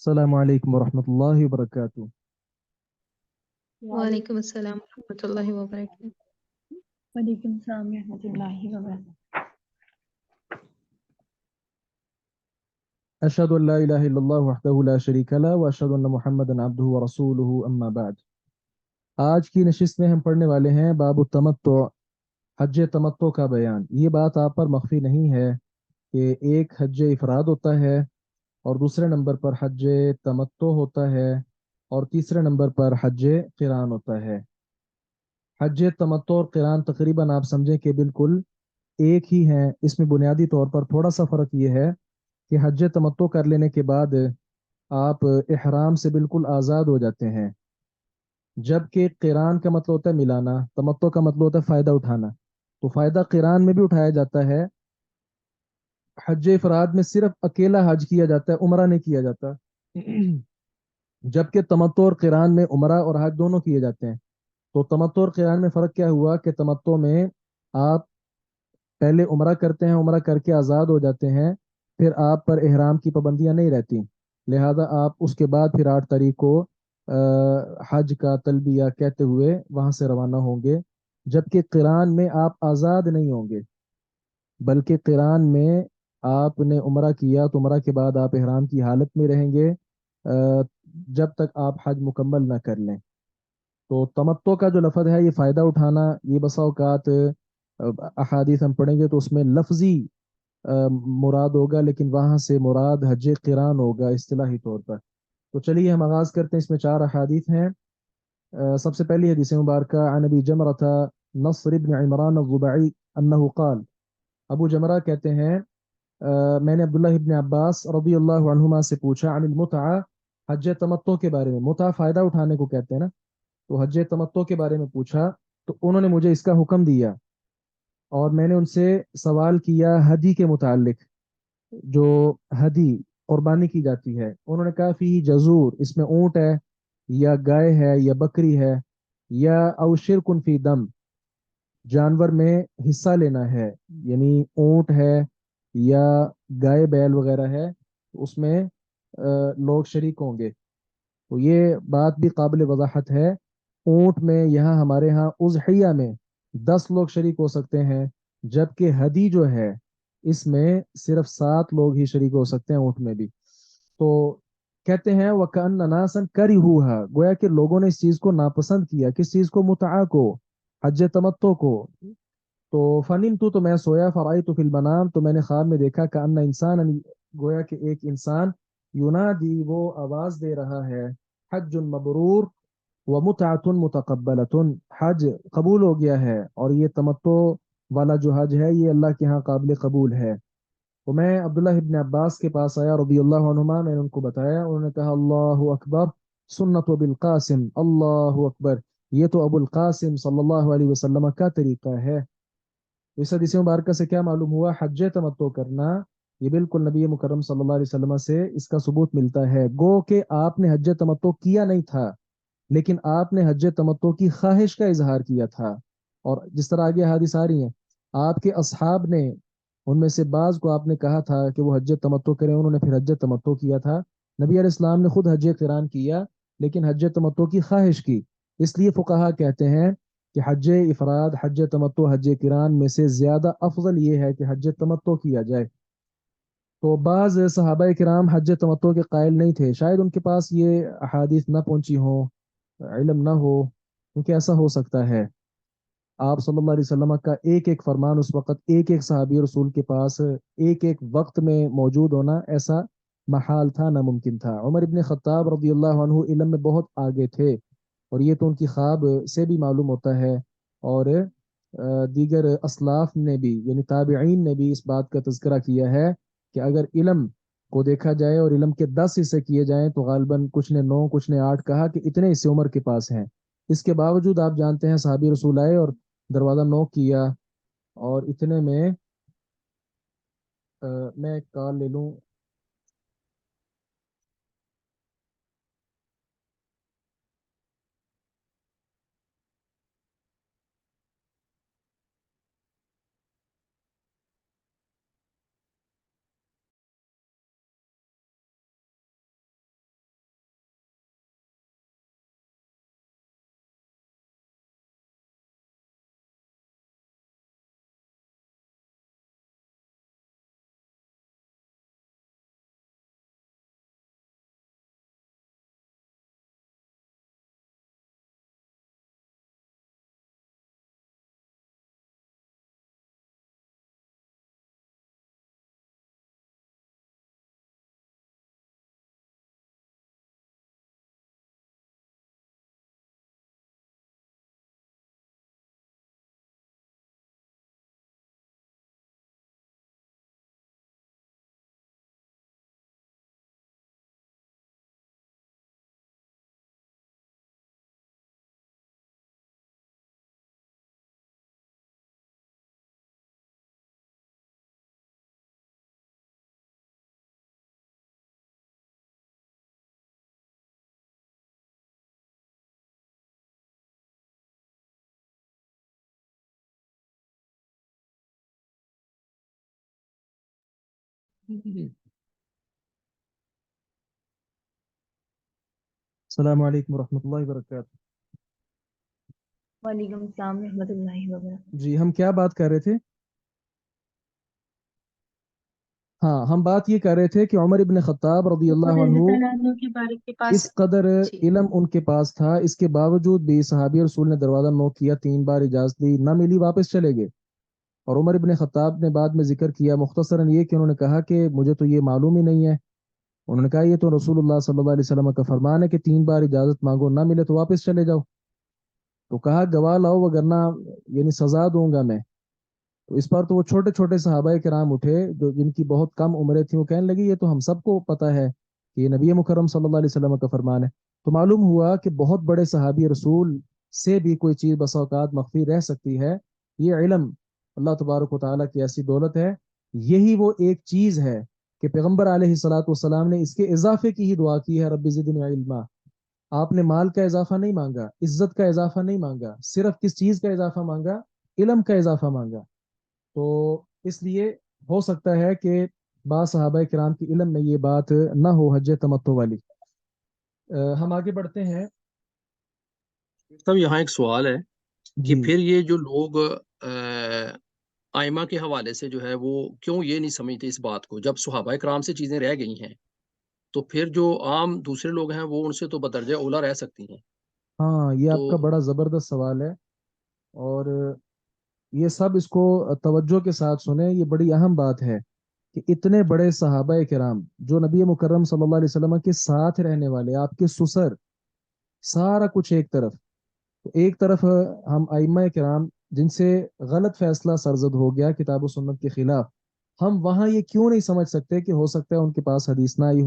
अस्सलामु अलैकुम वरहमतुल्लाहि वबरकातुहू। वालेकुम अस्सलाम रहमतुल्लाहि व बरकातहू। वालेकुम सलाम रहमतुल्लाहि व बरकातहू। अशहदु अल्ला इलाहा इल्लल्लाह वहदहु ला शरीका लह व अशहदु अन्ना मुहम्मदन अब्दुहु व रसूलुहु अम्मा बाद। आज की नशिस्त में हम पढ़ने वाले हैं बाबु तमत्तु, हज तमत्तु का बयान। ये बात आप पर मख्फी नहीं है कि एक हज इफराद होता है और दूसरे नंबर पर हज तमत्तु होता है और तीसरे नंबर पर हज क़िरान होता है। हज तमत्तु और क़िरान तकरीबन आप समझें कि बिल्कुल एक ही हैं। इसमें बुनियादी तौर पर थोड़ा सा फ़र्क ये है कि हज तमत्तु कर लेने के बाद आप इहराम से बिल्कुल आज़ाद हो जाते हैं, जबकि क़िरान का मतलब होता है मिलाना, तमत्तु का मतलब होता है फ़ायदा उठाना। तो फ़ायदा क़िरान में भी उठाया जाता है। हज इफराद में सिर्फ अकेला हज किया जाता है, उमरा नहीं किया जाता। जबकि तमत्तु और क़िरान में उमरा और हज दोनों किए जाते हैं। तो तमत्तु और क़िरान में फ़र्क क्या हुआ कि तमत्तु में आप पहले उमरा करते हैं, उमरा करके आज़ाद हो जाते हैं, फिर आप पर इहराम की पाबंदियां नहीं रहती, लिहाजा आप उसके बाद फिर 8 तारीख को हज का तलबिया कहते हुए वहां से रवाना होंगे। जबकि क़िरान में आप आज़ाद नहीं होंगे, बल्कि क़िरान में आपने उमरा किया तो उमरा के बाद आप इहराम की हालत में रहेंगे जब तक आप हज मुकम्मल ना कर लें। तो तमत्तो का जो लफ्ज़ है ये फ़ायदा उठाना, ये बसा औकात अहादीस हम पढ़ेंगे तो उसमें लफ्ज़ी मुराद होगा, लेकिन वहाँ से मुराद हज क़िरान होगा इस्तिलाही तौर पर। तो चलिए हम आगाज़ करते हैं। इसमें 4 अहादीस हैं। सबसे पहली हदीस मुबारक अन अबी जमरता नस्र इब्न इमरान अज़्ज़ुबई अन्नहु क़ाल। अबू जमरा कहते हैं मैंने अब्दुल्लाह इब्न अब्बास रज़ियल्लाहु अन्हुमा से पूछा अनिल मुतआ, हज तमत्तो के बारे में। मुतआ फ़ायदा उठाने को कहते हैं ना, तो हज तमत्तो के बारे में पूछा तो उन्होंने मुझे इसका हुक्म दिया और मैंने उनसे सवाल किया हदी के मुतालिक, जो हदी कुर्बानी की जाती है। उन्होंने कहा फी जजूर, इसमें ऊँट है या गाय है या बकरी है, या अव शिरकुन फी दम, जानवर में हिस्सा लेना है, यानी ऊँट है या गाय बैल वगैरह है, तो उसमें लोग शरीक होंगे। तो ये बात भी काबिल वजाहत है। ऊँट में यहाँ हमारे यहाँ उज़हिया में 10 लोग शरीक हो सकते हैं, जबकि हदी जो है इसमें सिर्फ 7 लोग ही शरीक हो सकते हैं, ऊँट में भी। तो कहते हैं वकान नासन करी हुआ, गोया कि लोगों ने इस चीज को नापसंद किया। किस चीज को? मुतआ को, हज तमत्तो को। तो फनिम तो मैं सोया, फराई तो फिल मनाम, तो मैंने ख्वाब में देखा का अन्ना इंसान, गोया कि एक इंसान युनादी, वो आवाज दे रहा है, हज्जुन मबरूर व मुतअतुन मुतकब्बलतुन, हज कबूल हो गया है और ये तमत्तो वाला जो हज है ये अल्लाह के यहाँ काबिल कबूल है। तो मैं अब्दुल्लाह इब्न अब्बास के पास आया रज़ियल्लाहु अन्हुमा, मैंने उनको बताया। उन्होंने कहा अल्लाहु अकबर सुन्नत बिल कासिम, अल्लाहु अकबर, ये तो अबुल कासिम सल्लल्लाहु अलैहि वसल्लम का तरीका है। इस हदीस मुबारक से क्या मालूम हुआ? हज तमत्तो करना ये बिल्कुल नबी मुकर्रम सल्लल्लाहु अलैहि वसल्लम से इसका सबूत मिलता है। गो के आपने हज तमत्तो किया नहीं था, लेकिन आपने हज तमत्तो की ख्वाहिश का इजहार किया था। और जिस तरह आगे हदीस आ रही हैं, आपके असहाब ने, उनमें से बाज को आपने कहा था कि वो हज तमत्तो करें, उन्होंने फिर हज तमत्तो किया था। नबी अलैहि सलाम ने खुद हज क़िरान किया, लेकिन हज तमत्तो की ख्वाहिश की। इसलिए फुकाहा कहते हैं कि हज इफराद, हज तमत्तो, हज क़िरान में से ज्यादा अफजल ये है कि हज तमत्तो किया जाए। तो बाज सहाबा किराम हज तमत्तो के कायल नहीं थे, शायद उनके पास ये अहादीस ना पहुंची हो, इल्म ना हो, क्योंकि ऐसा हो सकता है आप सल्लल्लाहु अलैहि वसल्लम का एक एक फरमान उस वक्त एक एक सहाबी रसूल के पास एक एक वक्त में मौजूद होना ऐसा महाल था, नामुमकिन था। उमर इब्न खत्ताब रज़ियल्लाहु अन्हु इल्म में बहुत आगे थे, और ये तो उनकी ख्वाब से भी मालूम होता है। और दीगर असलाफ ने भी, यानी ताबिईन ने भी इस बात का तज़किरा किया है कि अगर इल्म को देखा जाए और इल्म के 10 हिस्से किए जाएं तो गालिबन कुछ ने 9 कुछ ने 8 कहा कि इतने हिस्से उमर के पास हैं। इसके बावजूद आप जानते हैं सहाबी रसूल आए और दरवाज़ा नॉक किया, और इतने में मैं एक कॉल ले लूं। अस्सलाम वालेकुम रहमतुल्लाहि व बरकातहू। वालेकुम अस्सलाम रहमतुल्लाहि व बरकातहू। जी, हम क्या बात कर रहे थे? हाँ, हम बात ये कर रहे थे कि उमर इब्न खत्ताब रज़ी उमर अल्लाह रज़ी अन्हु अल्लाह अन्हु के बारे के पास इस कदर जी इल्म उनके पास था, इसके बावजूद भी सहाबी रसूल ने दरवाज़ा नॉक किया, 3 बार इजाज़त दी, ना मिली, वापस चले गए। और उमर इब्न खत्ताब ने बाद में जिक्र किया मुख्तसरन ये कि उन्होंने कहा कि मुझे तो ये मालूम ही नहीं है। उन्होंने कहा ये तो रसूलुल्लाह सल्लल्लाहु अलैहि वसल्लम का फरमान है कि 3 बार इजाज़त मांगो, ना मिले तो वापस चले जाओ। तो कहा गवाह लाओ वगरना यानी सज़ा दूंगा मैं। तो इस पर तो वो छोटे छोटे सहाबाए किराम उठे जो जिनकी बहुत कम उम्रें थी, वो कहने लगी ये तो हम सबको पता है कि ये नबी मुकर्रम सल्लल्लाहु अलैहि वसल्लम का फरमान है। तो मालूम हुआ कि बहुत बड़े सहाबी रसूल से भी कोई चीज़ बसा औकात मख्फी रह सकती है। ये इल्म अल्लाह तबारक व तआला की ऐसी दौलत है। यही वो एक चीज़ है कि पैगम्बर अलैहिस्सलातु वस्सलाम ने इसके इजाफे की ही दुआ की है, रब्बि ज़िदनी इल्मा। आपने माल का इजाफा नहीं मांगा, इज्जत का इजाफा नहीं मांगा, सिर्फ किस चीज़ का इजाफा मांगा? इल्म का इजाफा मांगा। तो इसलिए हो सकता है कि बाद सहाबा किराम की इल्म में ये बात ना हो, हज तमत्तो वाली। हम आगे बढ़ते हैं। तब यहाँ एक सवाल है कि जी फिर ये जो लोग आइमा के हवाले से जो है वो क्यों ये नहीं समझते इस बात को, जब सुहाबा कराम से चीज़ें रह गई हैं तो फिर जो आम दूसरे लोग हैं वो उनसे तो बदरजा औला रह सकती हैं। हाँ, ये तो आपका बड़ा ज़बरदस्त सवाल है। और ये सब इसको तवज्जो के साथ सुने, ये बड़ी अहम बात है कि इतने बड़े सहाबा किराम जो नबी मुकर्रम सल्लल्लाहु अलैहि वसल्लम के साथ रहने वाले, आपके सुसर, सारा कुछ एक तरफ। तो एक तरफ हम आइम्मा किराम जिनसे गलत फैसला सरजद हो गया किताब और सुन्नत के खिलाफ, हम वहां ये क्यों नहीं समझ सकते कि हो सकता है उनके पास हदीस ना आई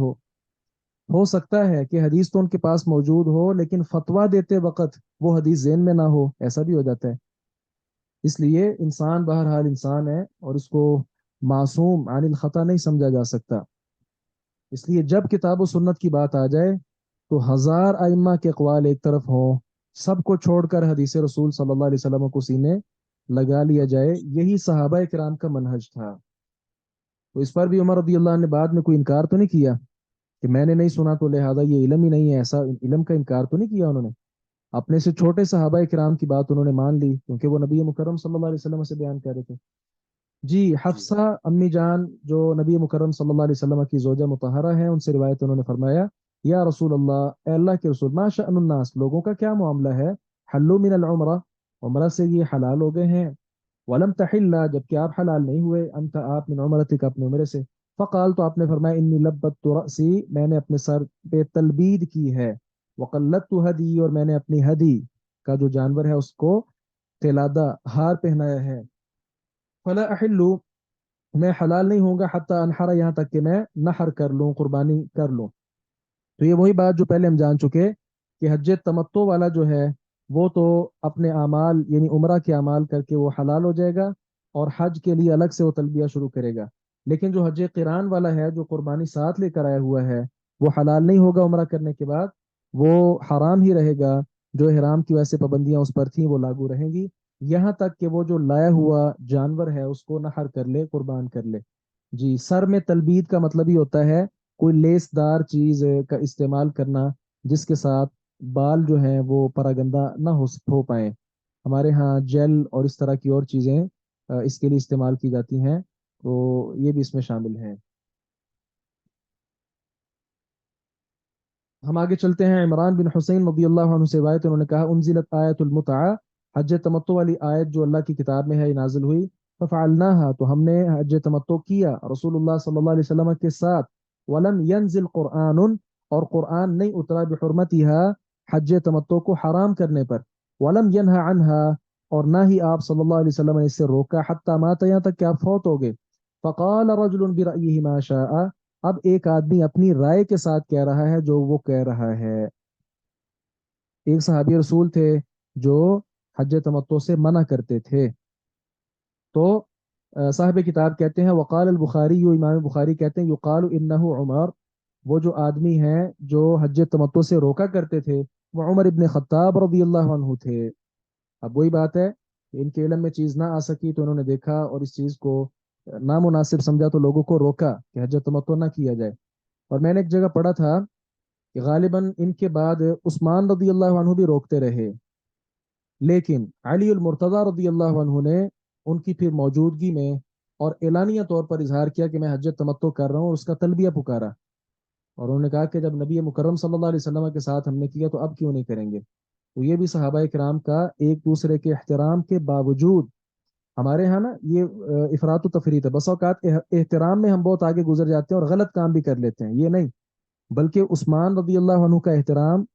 हो सकता है कि हदीस तो उनके पास मौजूद हो लेकिन फतवा देते वक्त वो हदीस ज़हन में ना हो, ऐसा भी हो जाता है। इसलिए इंसान बहरहाल इंसान है और इसको मासूम अनिल खता नहीं समझा जा सकता। इसलिए जब किताब और सुन्नत की बात आ जाए तो हजार आइम्मा के अक़वाल एक तरफ हों, सबको छोड़कर हदीस रसूल सल्लल्लाहु अलैहि वसल्लम को सीने लगा लिया जाए, यही सहाबा किराम का मनहज था। तो इस पर भी उमर रदी अल्लाह ने बाद में कोई इनकार तो नहीं किया कि मैंने नहीं सुना तो लिहाजा ये इल्म ही नहीं है, ऐसा इल्म का इनकार तो नहीं किया उन्होंने। अपने से छोटे सहाबा किराम की बात उन्होंने मान ली क्योंकि वो नबी मुकर्रम सल्लल्लाहु अलैहि वसल्लम से बयान कर रहे थे। जी, जी हफ्सा अम्मी जान जो नबी मुकर्रम सल्लल्लाहु अलैहि वसल्लम की जोजा मुतहरा है, उनसे रिवायत उन्होंने फरमाया, या रसूल अल्लाह, ए अल्लाह के रसूल, मा शअनुन नास, लोगों का क्या मामला है? हल्लु मिनल उम्रा, उम्रा से ये हलाल हो गए हैं। वलम तहिल्ला, जबकि आप हलाल नहीं हुए, अंत आप मिन उम्रतिक, अपने उम्रे से। फ़काल, तो आपने फरमाया, इन्नी लब्बतु रअसी, मैंने अपने सर पे तलबीद की है। वक़ल्लतु हदी, और मैंने अपनी हदी का जो जानवर है उसको तिलादा, हार पहनाया है। फला अहिल्लु, मैं हलाल नहीं होऊंगा, हत्ता अनहरा, यहाँ तक कि मैं नहर कर लूँ, कुर्बानी कर लूँ। तो ये वही बात जो पहले हम जान चुके कि हज तमत्तो वाला जो है वो तो अपने अमाल यानी उम्रा के अमाल करके वो हलाल हो जाएगा और हज के लिए अलग से वो तलबिया शुरू करेगा। लेकिन जो हज क़िरान वाला है, जो कुर्बानी साथ लेकर आया हुआ है, वो हलाल नहीं होगा उम्रा करने के बाद, वो हराम ही रहेगा। जो इहराम की वजह से पाबंदियां उस पर थी वो लागू रहेंगी, यहाँ तक कि वो जो लाया हुआ जानवर है उसको नहर कर ले, कुर्बान कर ले। जी, सर में तलबीद का मतलब ही होता है कोई लेसदार चीज का इस्तेमाल करना जिसके साथ बाल जो हैं वो परागंदा ना हो पाए। हमारे यहाँ जेल और इस तरह की और चीजें इसके लिए इस्तेमाल की जाती हैं, तो ये भी इसमें शामिल है। हम आगे चलते हैं। इमरान बिन हुसैन रदी अल्लाह अन्हु से रिवायत, उन्होंने कहा, उनजिलत आयतुल मुतआ, हज तमत्तो वाली आयत जो अल्लाह की किताब में है ये नाजिल हुई। फफअलनाहा, तो हमने हज तमत्तो किया रसूलुल्लाह सल्लल्लाहु अलैहि वसल्लम के साथ। वलम यंजिल कुरआनुन, और कुरआन नहीं उतरा बिहुरमतिहा, हज तमत्तो को हराम करने पर। वलम यनहा अनहा, और ना ही आप सल्लल्लाहु अलैहि वसल्लम ने इससे रोका, हत्ता माता, यहाँ तक कि आप फौत हो गए। फ़क़ाल रजुलुन बिरअयिही मा शाअ, अब एक आदमी अपनी राय के साथ कह रहा है जो वो कह रहा है। एक सहाबी रसूल थे जो हज तमत्तो से मना करते थे। तो साहब किताब कहते हैं, वक़ाल अल बुखारी, यो इमाम बुखारी कहते हैं, युक़ालु इन्नहु उमर, वो जो आदमी हैं जो हज तमत्तो से रोका करते थे वो उमर इब्न खत्ताब रज़ी अल्लाहु अन्हु थे। अब वही बात है कि इनके इल्म में चीज़ ना आ सकी तो उन्होंने देखा और इस चीज़ को नामुनासिब समझा तो लोगों को रोका कि हज तमत्तो ना किया जाए। और मैंने एक जगह पढ़ा था कि गालिबन इनके बाद उस्मान रदी अल्लाह अन्हु भी रोकते रहे, लेकिन अली अल मुर्तज़ा रदी अल्लाह अन्हु ने उनकी फिर मौजूदगी में और एलानिया तौर पर इजहार किया कि मैं हज तमत्तो कर रहा हूँ, और उसका तलबिया पुकारा। और उन्होंने कहा कि जब नबी मुकर्रम सल्लल्लाहु अलैहि वसल्लम के साथ हमने किया तो अब क्यों नहीं करेंगे। तो ये भी सहाबा किराम का एक दूसरे के एहतराम के बावजूद, हमारे यहाँ ना ये इफरात तफरीत है, बस औकात एहतराम में हम बहुत आगे गुजर जाते हैं और गलत काम भी कर लेते हैं, ये नहीं। बल्कि उस्मान रदी अल्लाह अन्हु का एहतराम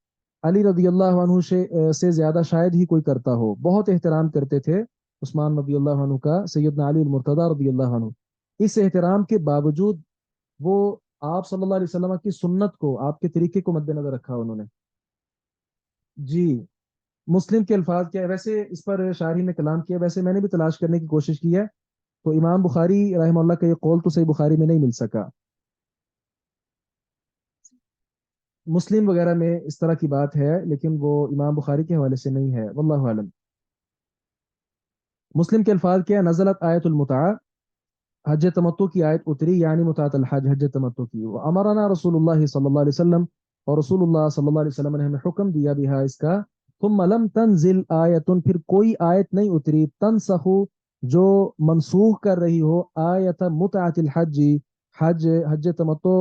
अली रदी अल्लाह अन्हु से ज्यादा शायद ही कोई करता हो। बहुत एहतराम करते थे उस्मान रदी अल्लाह अन्हु का सैयदना अली मुर्तज़ा रदी अल्लाह अन्हु। इस एहतराम के बावजूद वो आप सल्लल्लाहु अलैहि वसल्लम की सुन्नत को, आपके तरीके को मद्देनजर रखा उन्होंने। जी, मुस्लिम के अल्फाज क्या है वैसे, इस पर शायरी ने कलाम किया, वैसे मैंने भी तलाश करने की कोशिश की है, तो इमाम बुखारी रहमहुल्लाह का ये कौल तो सही बुखारी में नहीं मिल सका। मुस्लिम वगैरह में इस तरह की बात है, लेकिन वो इमाम बुखारी के हवाले से नहीं है, वल्लाहु आलम। मुस्लिम के अल्फाज क्या है, नज़लत आयतुल मुतआ, हज तमत्तु की आयत उतरी, यानी मुतातल हज, हज तमत्तु की। वो अमरना रसूलुल्लाह सल्लल्लाहु अलैहि वसल्लम, और रसूलुल्लाह सल्लल्लाहु अलैहि वसल्लम ने हमें हुक्म दिया बिहा इसका। तुम लम तंजिल आयतुन, फिर कोई आयत नहीं उतरी, तनसखु, जो मनसूख कर रही हो, आयत मुतअतिल हज, हज हज तमत्तु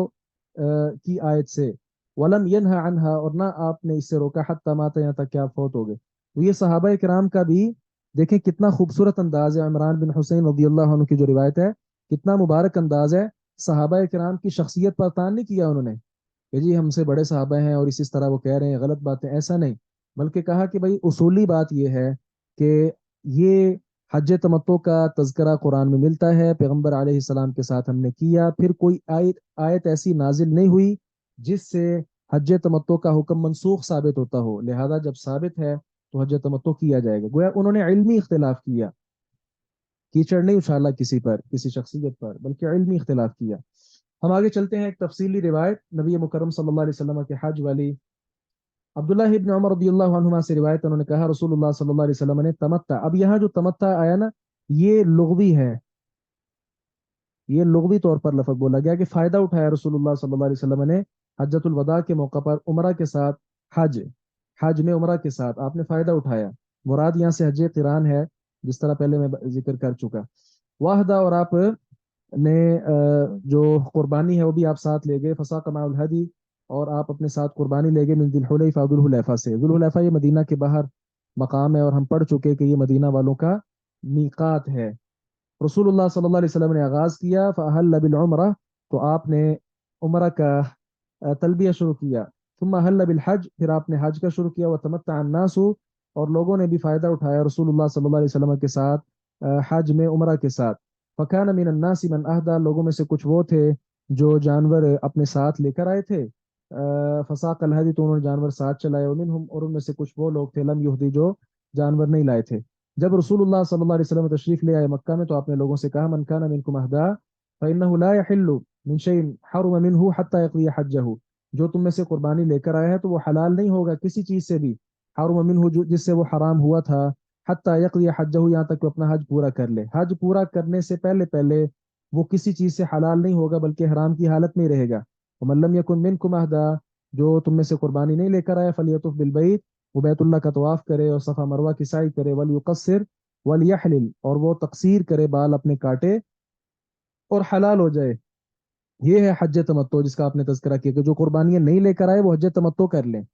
की आयत से। वलम यनहा अनहा, और ना आपने इससे रोका, हत्ता माता, यहाँ तक क्या फौत हो गए। तो ये सहाबा किराम का भी देखें कितना खूबसूरत अंदाज है। इमरान बिन हुसैन रदी अल्लाह अन्हु की जो रिवायत है, कितना मुबारक अंदाज है। सहाबा किराम की शख्सियत पर तान नहीं किया उन्होंने कि जी हमसे बड़े सहाबा हैं और इस तरह वो कह रहे हैं गलत बातें, ऐसा नहीं। बल्कि कहा कि भाई उसूली बात यह है कि ये हज तमत्तो का तज़किरा कुरान में मिलता है, पैगंबर अलैहिस्सलाम के साथ हमने किया, फिर कोई आयत आयत ऐसी नाजिल नहीं हुई जिससे हज तमत्तो का हुक्म मनसूख साबित होता हो, लिहाजा जब साबित है तो हज तमत्तो किया जाएगा। गोया उन्होंने इल्मी इख्तिलाफ किया, कीचड़ नहीं उछाला किसी पर, किसी शख्सियत पर, बल्कि इल्मी इख्तिलाफ किया। हम आगे चलते हैं, एक तफसीली रिवायत नबी मुकर्रम सल्लल्लाहु अलैहि वसल्लम के हज वाली। अब्दुल्लाह इब्न उमर रदियल्लाहु अन्हुमा से रिवायत, उन्होंने कहा रसूलुल्लाह सल्लल्लाहु अलैहि वसल्लम ने तमत्ता, अब यहाँ जो तमत्ता आया ना, ये लुग़वी है, ये लुग़वी तौर पर लफ्ज़ बोला गया कि फायदा उठाया रसूलुल्लाह सल्लल्लाहु अलैहि वसल्लम ने हज्जतुल वदा के मौका पर, उमरा के साथ, हज हज में उमरा के साथ आपने फायदा उठाया। मुराद यहाँ से हज क़िरान है, जिस तरह पहले मैं जिक्र कर चुका। वाहदा, और आप ने जो कुर्बानी है वो भी आप साथ ले गए, फसा कमाउल हदी, और आप अपने साथ कुर्बानी ले गए, मिन दिलहुलैफा, दुलहुलैफा से। दुलहुलैफा ये मदीना के बाहर मकाम है, और हम पढ़ चुके कि ये मदीना वालों का मीकात है। रसूलुल्लाह सल्लल्लाहु अलैहि वसल्लम ने आगाज किया, फ़अहल्ल बिल उम्रा, तो आपने उम्रा का तलबिया शुरू किया। सुम्मा अहल्ल बिल हज, फिर आपने हज का शुरू किया। व तमत्ता अन्नासु, और लोगों ने भी फायदा उठाया रसूलुल्लाह सल्लल्लाहु अलैहि वसल्लम के साथ हज में उम्रा के साथ। फ़कान मिन अन्नासि मन अहदा, लोगों में से कुछ वो थे जो जानवर अपने साथ लेकर आए थे। फसाक अल हदी, तो उन्होंने जानवर साथ चलाए। मिनहुम, और उनमें से कुछ वो लोग थे, लम युहदी, जो जानवर नहीं लाए थे। जब रसूलुल्लाह सल्लल्लाहु अलैहि वसल्लम तशरीफ ले आए मक्का में, तो आपने लोगों से कहा, मन कान मिनकुम अहदा फइन्नहु ला यहिल्लु मिन शैइन हरुम मिनहु हत्ता यक़दी हज्जहु, जो तुम में से कुर्बानी लेकर आया है तो वो हलाल नहीं होगा किसी चीज से भी, हरुम मिनहु, जिससे वो हराम हुआ था, हत्ता यक़दी हज्जहु, यहाँ तक कि अपना हज पूरा कर ले। हज पूरा करने से पहले पहले वो किसी चीज से हलाल नहीं होगा, बल्कि हराम की हालत में ही रहेगा। वमन लम यकुन मिनकुम अहदा, जो तुम में से कुर्बानी नहीं लेकर आया, फलियतुफ बिल बैत, वो बैतुल्लाह का तवाफ करे और सफ़ा मरवा की साई करे। वल युकस्सिर वल यहलिल, और वो तकसीर करे, बाल अपने काटे और हलाल हो जाए। ये है हज तमत्तो, जिसका आपने तज़किरा किया कि जो कुर्बानियां नहीं लेकर आए वो हज तमत्तो कर लें,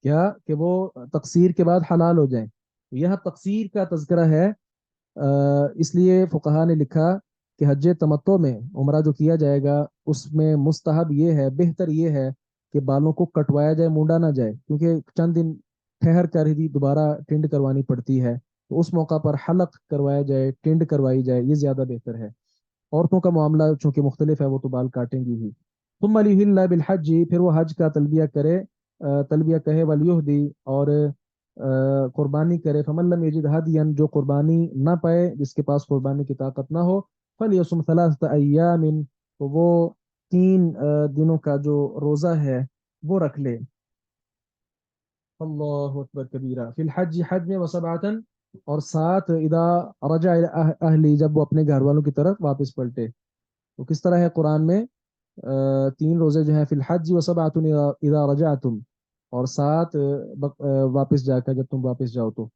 क्या कि वो तकसीर के बाद हलाल हो जाएं। यह तकसीर का तज़किरा है, इसलिए फुकहा ने लिखा कि हज तमत्तो में उम्रा जो किया जाएगा उसमें मुस्तहब ये है, बेहतर ये है कि बालों को कटवाया जाए, मूंडा ना जाए, क्योंकि चंद दिन ठहर कर ही दोबारा टिंड करवानी पड़ती है। तो उस मौका पर हलक करवाया जाए, टिंड करवाई जाए, ये ज़्यादा बेहतर है। औरतों का मामला चूंकि मुख्तलिफ है, वो तो बाल काटेंगी ही। तुम अलिहिल्ला बिल हज्जी, फिर वो हज का तलबिया करे, तलबिया कहे, वलयुहदी, और कुर्बानी करे। फमन लम यजिद हदियन, जो कुर्बानी ना पाए, जिसके पास कुर्बानी की ताकत ना हो, फलयसुम सलासत अय्यामिन, तो वो 3 दिनों का जो रोज़ा है वो रख ले। अल्लाहु अकबर कबीरा। फिल हज, हज में, वसबातन, اور 7 اذا رجع الی اہلی، جب وہ اپنے گھر والوں کی طرف واپس پلٹے. تو کس طرح ہے قرآن میں 3 روزے جو ہیں فی الحج و سبعۃ اذا رجعتم، اور 7 واپس جا کر جب تم واپس جاؤ تو.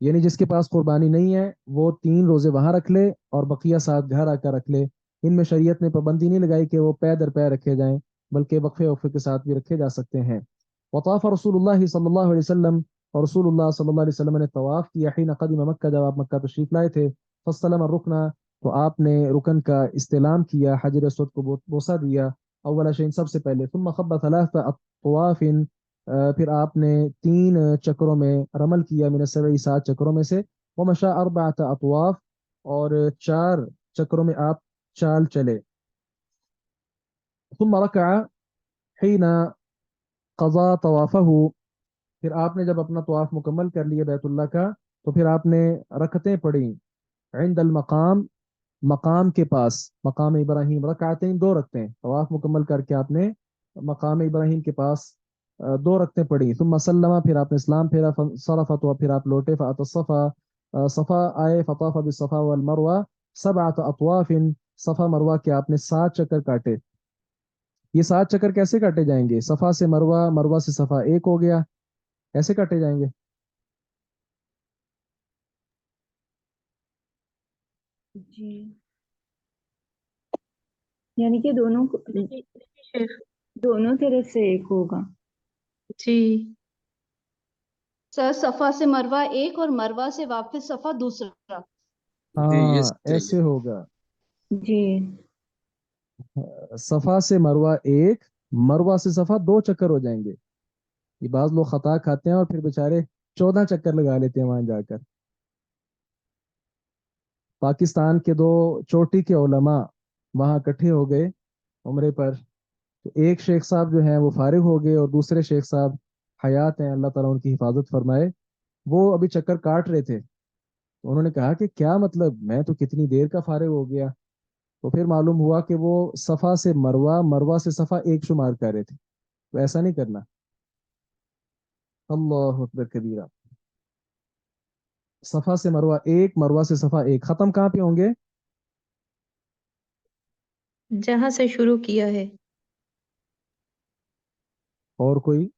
یعنی جس کے پاس قربانی نہیں ہے وہ 3 روزے وہاں رکھ لے اور بقیہ 7 گھر آ کر رکھ لے. ان میں شریعت نے پابندی نہیں لگائی کہ وہ پے در پے رکھے جائیں، بلکہ وقفے وقفے کے ساتھ بھی رکھے جا سکتے ہیں. وطاف رسول اللہ صلی اللہ علیہ وسلم، اور رسول اللہ صلی اللہ علیہ وسلم نے طواف کیا حین قدم مکہ، جب آپ مکہ تشریف لائے تھے. فاستلم الرکن، تو آپ نے رکن کا استلام کیا، حجر اسود کو بوسہ دیا. اول شيء، سب سے پہلے. ثم خب 3 اطواف، پھر آپ نے 3 چکروں میں رمل کیا، من السبع، 7 چکروں میں سے. ومشى 4 اطواف، اور 4 چکروں میں آپ چال چلے. ثم ركع حين قضى طوافه، پھر آپ نے جب اپنا طواف مکمل کر لیا بیت اللہ کا تو پھر آپ نے رکعتیں پڑھی عند المقام، مقام کے پاس، مقام ابراہیم. رکعتیں 2 رکعتیں، طواف مکمل کر کے آپ نے مقام ابراہیم کے پاس 2 رکعتیں پڑھی. ثم سلم، پھر آپ نے اسلام پھیرا. صرف، تو پھر آپ لوٹے. فأتى الصفا، صفا آئے. فطاف بالصفا والمروہ 7 اطواف، صفا مروہ کے آپ نے 7 چکر کاٹے. یہ 7 چکر کیسے کاٹے جائیں گے؟ صفا سے مروہ، مروہ سے صفا 1 ہو گیا. کیسے کاٹے جائیں گے؟ جی یعنی کہ شیخ دونوں طرف سے ایک ہوگا. جی سر صفا سے مروہ 1 اور مروہ سے واپس صفا دوسرا. جی یہ ہاں صحیح ہے. ایسے ہوگا. جی صفا سے مروہ 1، مروہ سے صفا 2 چکر ہو جائیں گے. یہ بعض لوگ خطا کھاتے ہیں اور پھر بیچارے 14 چکر لگا لیتے ہیں وہاں جا کر. پاکستان کے 2 چوٹی کے علماء وہاں اکٹھے ہو گئے عمرے پر. تو ایک شیخ صاحب جو ہیں وہ فارغ ہو گئے اور دوسرے شیخ صاحب حیات ہیں، اللہ تعالیٰ ان کی حفاظت فرمائے. وہ ابھی چکر کاٹ رہے تھے. تو انہوں نے کہا کہ کیا مطلب، میں تو کتنی دیر کا فارغ ہو گیا. تو پھر معلوم ہوا کہ وہ صفا سے مروہ، مروہ سے صفا 1 شمار کر رہے تھے. تو ایسا نہیں کرنا. اللہ اکبر کبیرہ. صفا سے مروہ 1، مروہ سے صفا 1. ختم کہاں پہ ہوں گے؟ جہاں سے شروع کیا ہے. اور کوئی؟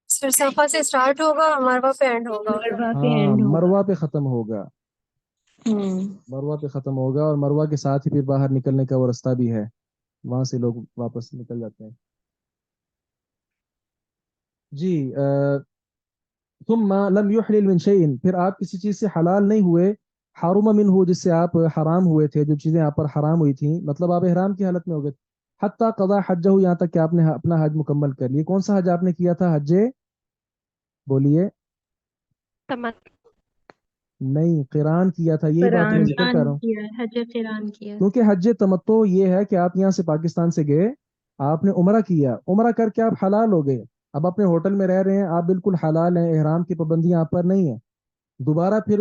پھر صفا سے اسٹارٹ ہوگا اور مروہ پہ اینڈ ہوگا. مروہ پہ ہاں اینڈ ہوگا. مروہ پہ ختم ہوگا. ہوں مروہ پہ ختم ہوگا اور مروہ کے ساتھ ہی پھر باہر نکلنے کا وہ رستہ بھی ہے، وہاں سے لوگ واپس نکل جاتے ہیں. جی ثم لم يحلل من شيء، پھر آپ کسی چیز سے حلال نہیں ہوئے. حرم منہ، جس سے آپ حرام ہوئے تھے، جو چیزیں آپ پر حرام ہوئی تھیں، مطلب آپ احرام کی حالت میں ہو گئے. حتی قضا حجہ، یہاں تک کہ آپ نے اپنا حج مکمل کر لیا. کون سا حج آپ نے کیا تھا؟ حج بولیے. نہیں، قران کیا تھا. یہی بات میں قرآن ذکر کر رہا قرآن ہوں. کیا، حج قرآن کیا. کیونکہ حج تمتع یہ ہے کہ آپ یہاں سے پاکستان سے گئے، آپ نے عمرہ کیا، عمرہ کر کے آپ حلال ہو گئے. اب اپنے ہوٹل میں رہ رہے ہیں، آپ بالکل حلال ہیں، احرام کی پابندیاں آپ پر نہیں ہیں. دوبارہ پھر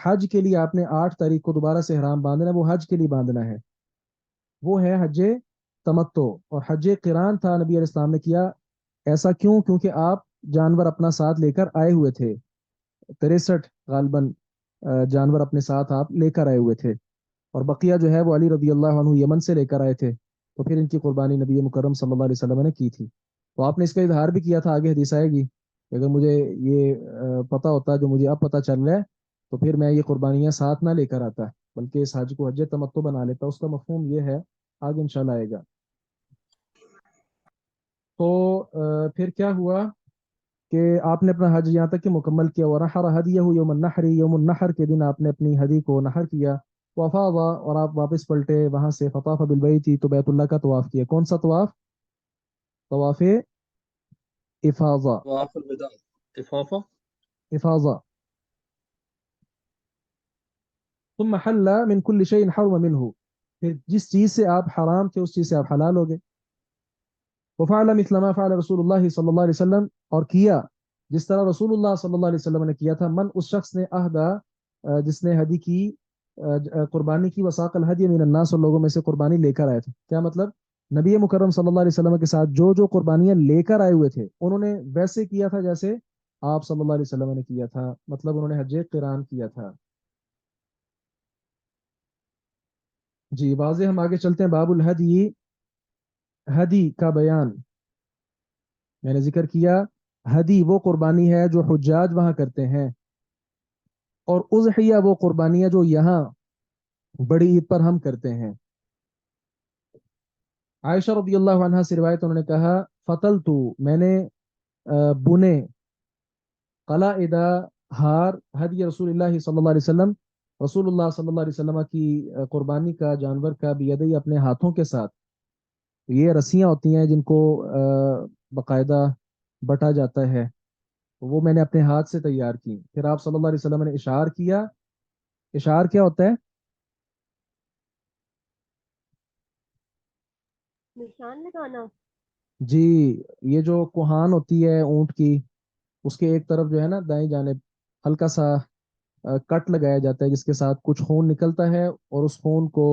حج کے لیے آپ نے 8 تاریخ کو دوبارہ سے احرام باندھنا ہے. وہ حج کے لیے باندھنا ہے، وہ ہے حج تمتع. اور حج قران تھا نبی علیہ السلام نے کیا. ایسا کیوں؟ کیونکہ آپ جانور اپنا ساتھ لے کر آئے ہوئے تھے. 63 غالباً جانور اپنے ساتھ آپ لے کر آئے ہوئے تھے، اور بقیہ جو ہے وہ علی رضی اللہ عنہ یمن سے لے کر آئے تھے. تو پھر ان کی قربانی نبی مکرم صلی اللہ علیہ وسلم نے کی تھی. تو آپ نے اس کا اظہار بھی کیا تھا، آگے حدیث آئے گی. اگر مجھے یہ پتہ ہوتا جو مجھے اب پتہ چل رہا ہے تو پھر میں یہ قربانیاں ساتھ نہ لے کر آتا، بلکہ اس حج کو حج تمتع بنا لیتا. اس کا مفہوم یہ ہے، آگے انشاءاللہ آئے گا. تو پھر کیا ہوا کہ آپ نے اپنا حج یہاں تک کہ مکمل کیا. ونحر ہدیہ یوم النحر، یوم النحر کے دن آپ نے اپنی ہدی کو نحر کیا. وفاض، اور آپ واپس پلٹے وہاں سے. فطاف بالبیت، تو بیت اللہ کا طواف کیا. کون سا طواف؟ طواف افاضہ. طواف الوداع، افاقہ. افاضہ. ثم حل من كل شيء حرم منه، پھر جس چیز سے آپ حرام تھے اس چیز سے آپ حلال ہو گئے. وفعل مثل ما فعل رسول اللہ صلی اللہ علیہ وسلم، اور کیا جس طرح رسول اللہ صلی اللہ علیہ وسلم نے کیا تھا. من، اس شخص نے، اہدا، جس نے ہدی کی، قربانی کی. وساق الہدی من الناس، اور لوگوں میں سے قربانی لے کر آئے تھے. کیا مطلب؟ نبی مکرم صلی اللہ علیہ وسلم کے ساتھ جو جو قربانیاں لے کر آئے ہوئے تھے انہوں نے ویسے کیا تھا جیسے آپ صلی اللہ علیہ وسلم نے کیا تھا، مطلب انہوں نے حج قران کیا تھا. جی واضح. ہم آگے چلتے ہیں. باب الہدی، ہدی کا بیان. میں نے ذکر کیا ہدی وہ قربانی ہے جو حجاج وہاں کرتے ہیں، اور اضحیہ وہ قربانی ہے جو یہاں بڑی عید پر ہم کرتے ہیں. عائشہ رضی اللہ عنہا سے روایت، انہوں نے کہا فتل تو میں نے بنے قلائد ہار ہدی رسول اللہ صلی اللہ علیہ وسلم، رسول اللہ صلی اللہ علیہ وسلم کی قربانی کا جانور کا بیدئی اپنے ہاتھوں کے ساتھ. یہ رسیاں ہوتی ہیں جن کو باقاعدہ بٹا جاتا ہے، وہ میں نے اپنے ہاتھ سے تیار کی. پھر آپ صلی اللہ علیہ وسلم نے اشعار کیا. اشعار کیا ہوتا ہے؟ نشان لگانا. جی یہ جو کوہان ہوتی ہے اونٹ کی، اس کے ایک طرف جو ہے نا دائیں جانب ہلکا سا کٹ لگایا جاتا ہے جس کے ساتھ کچھ خون نکلتا ہے، اور اس خون کو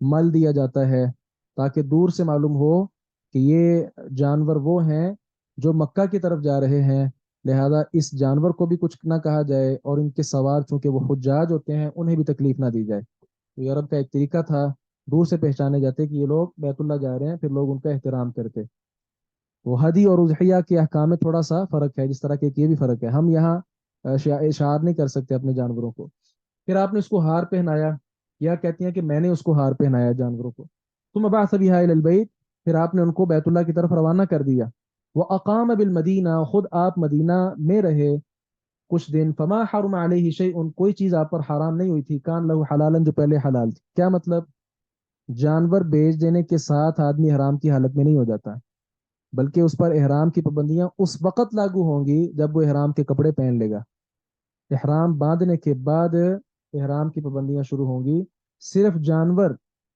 مل دیا جاتا ہے تاکہ دور سے معلوم ہو کہ یہ جانور وہ ہیں جو مکہ کی طرف جا رہے ہیں، لہذا اس جانور کو بھی کچھ نہ کہا جائے، اور ان کے سوار چونکہ وہ حجاج ہوتے ہیں انہیں بھی تکلیف نہ دی جائے. تو یہ عرب کا ایک طریقہ تھا، دور سے پہچانے جاتے کہ یہ لوگ بیت اللہ جا رہے ہیں، پھر لوگ ان کا احترام کرتے. وہ ہدی اور اضحیہ کے احکام میں تھوڑا سا فرق ہے، جس طرح کہ یہ بھی فرق ہے. ہم یہاں اشعار نہیں کر سکتے اپنے جانوروں کو. پھر آپ نے اس کو ہار پہنایا، یا کہتی ہیں کہ میں نے اس کو ہار پہنایا جانوروں کو. ثم بعث بها الى البيت، پھر آپ نے ان کو بیت اللہ کی طرف روانہ کر دیا. واقام بالمدینہ، خود آپ مدینہ میں رہے کچھ دن. فما حرم علیہ شیء، کوئی چیز آپ پر حرام نہیں ہوئی تھی. کان لہ حلالا، جو پہلے حلال تھی. کیا مطلب؟ جانور بیچ دینے کے ساتھ آدمی حرام کی حالت میں نہیں ہو جاتا، بلکہ اس پر احرام کی پابندیاں اس وقت لاگو ہوں گی جب وہ احرام کے کپڑے پہن لے گا. احرام باندھنے کے بعد احرام کی پابندیاں شروع ہوں گی. صرف جانور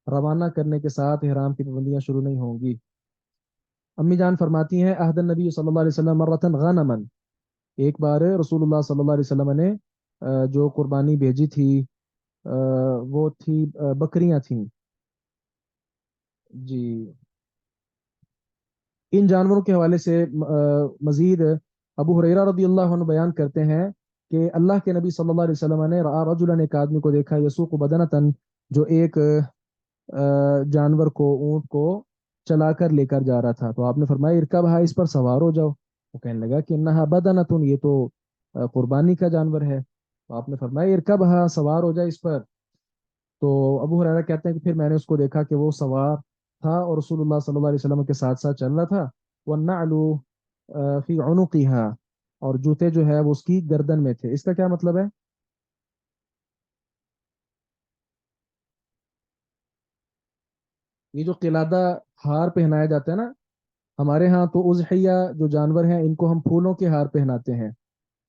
روانہ کرنے کے ساتھ احرام کی پابندیاں شروع نہیں ہوں گی. امی جان فرماتی ہیں عہد النبی صلی اللہ علیہ وسلم مرتن غنما، ایک بار رسول اللہ صلی اللہ علیہ وسلم نے جو قربانی بھیجی تھی وہ تھی بکریاں تھیں. جی ان جانوروں کے حوالے سے مزید ابو ہریرہ رضی اللہ عنہ بیان کرتے ہیں کہ اللہ کے نبی صلی اللہ علیہ وسلم نے رآ رجلا، ایک آدمی کو دیکھا، یسوق بدنتن، جو ایک جانور کو، اونٹ کو چلا کر لے کر جا رہا تھا. تو آپ نے فرمایا ارکبھا، اس پر سوار ہو جاؤ. وہ کہنے لگا کہ انہا بدنتن، یہ تو قربانی کا جانور ہے. تو آپ نے فرمایا ارکبھا، سوار ہو جائے اس پر. تو ابو ہریرہ کہتے ہیں کہ پھر میں نے اس کو دیکھا کہ وہ سوار تھا اور رسول اللہ صلی اللہ علیہ وسلم کے ساتھ ساتھ چل رہا تھا. والنعل فی عنقها، اور جوتے جو ہے وہ اس کی گردن میں تھے. اس کا کیا مطلب ہے؟ یہ جو قلادہ ہار پہنایا جاتا ہے نا، ہمارے ہاں تو اضحیہ جو جانور ہیں ان کو ہم پھولوں کے ہار پہناتے ہیں،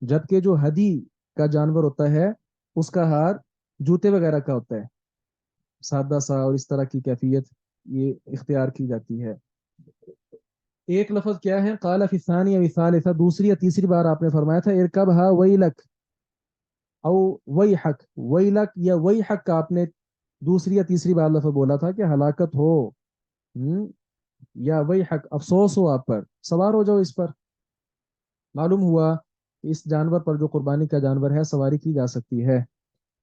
جبکہ جو ہدی کا جانور ہوتا ہے اس کا ہار جوتے وغیرہ کا ہوتا ہے، سادہ سا، اور اس طرح کی کیفیت یہ اختیار کی جاتی ہے. ایک لفظ کیا ہے؟ قال فی الثانیہ والثالثہ، دوسری یا تیسری بار آپ نے فرمایا تھا ارکبھا ویلک او ویحک. ویلک یا ویحک کا آپ نے دوسری یا تیسری بار لفظ بولا تھا کہ ہلاکت ہو، یا ویحک افسوس ہو آپ پر، سوار ہو جاؤ اس پر. معلوم ہوا کہ اس جانور پر جو قربانی کا جانور ہے سواری کی جا سکتی ہے.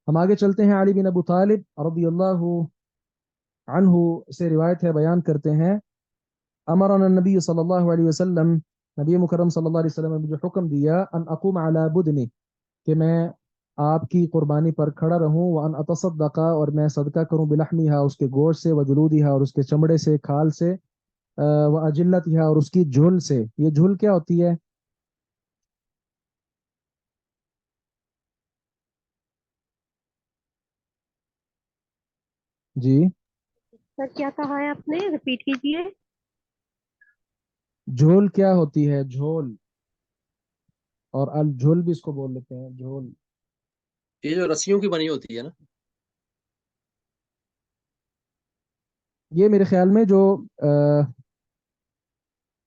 ہم آگے چلتے ہیں. علی بن ابو طالب رضی اللہ عنہ سے روایت ہے، بیان کرتے ہیں امرنا النبی صلی اللہ علیہ وسلم، نبی مکرم صلی اللہ علیہ وسلم نے جو حکم دیا، ان اقوم علی بدنی، کہ میں آپ کی قربانی پر کھڑا رہوں، وان اتصدق، اور میں صدقہ کروں، بلحمیہا، اس کے گوشت سے، وجلودہا، اور اس کے چمڑے سے، کھال سے، واجلتہا، اور اس کی جھل سے. یہ جھل کیا ہوتی ہے؟ جی سر کیا کہا ہے آپ نے؟ ریپیٹ کیجیے. جھول کیا ہوتی ہے؟ جھول، اور الجھول بھی اس کو بول لیتے ہیں، جھول. یہ جو رسیوں کی بنی ہوتی ہے نا، یہ میرے خیال میں جو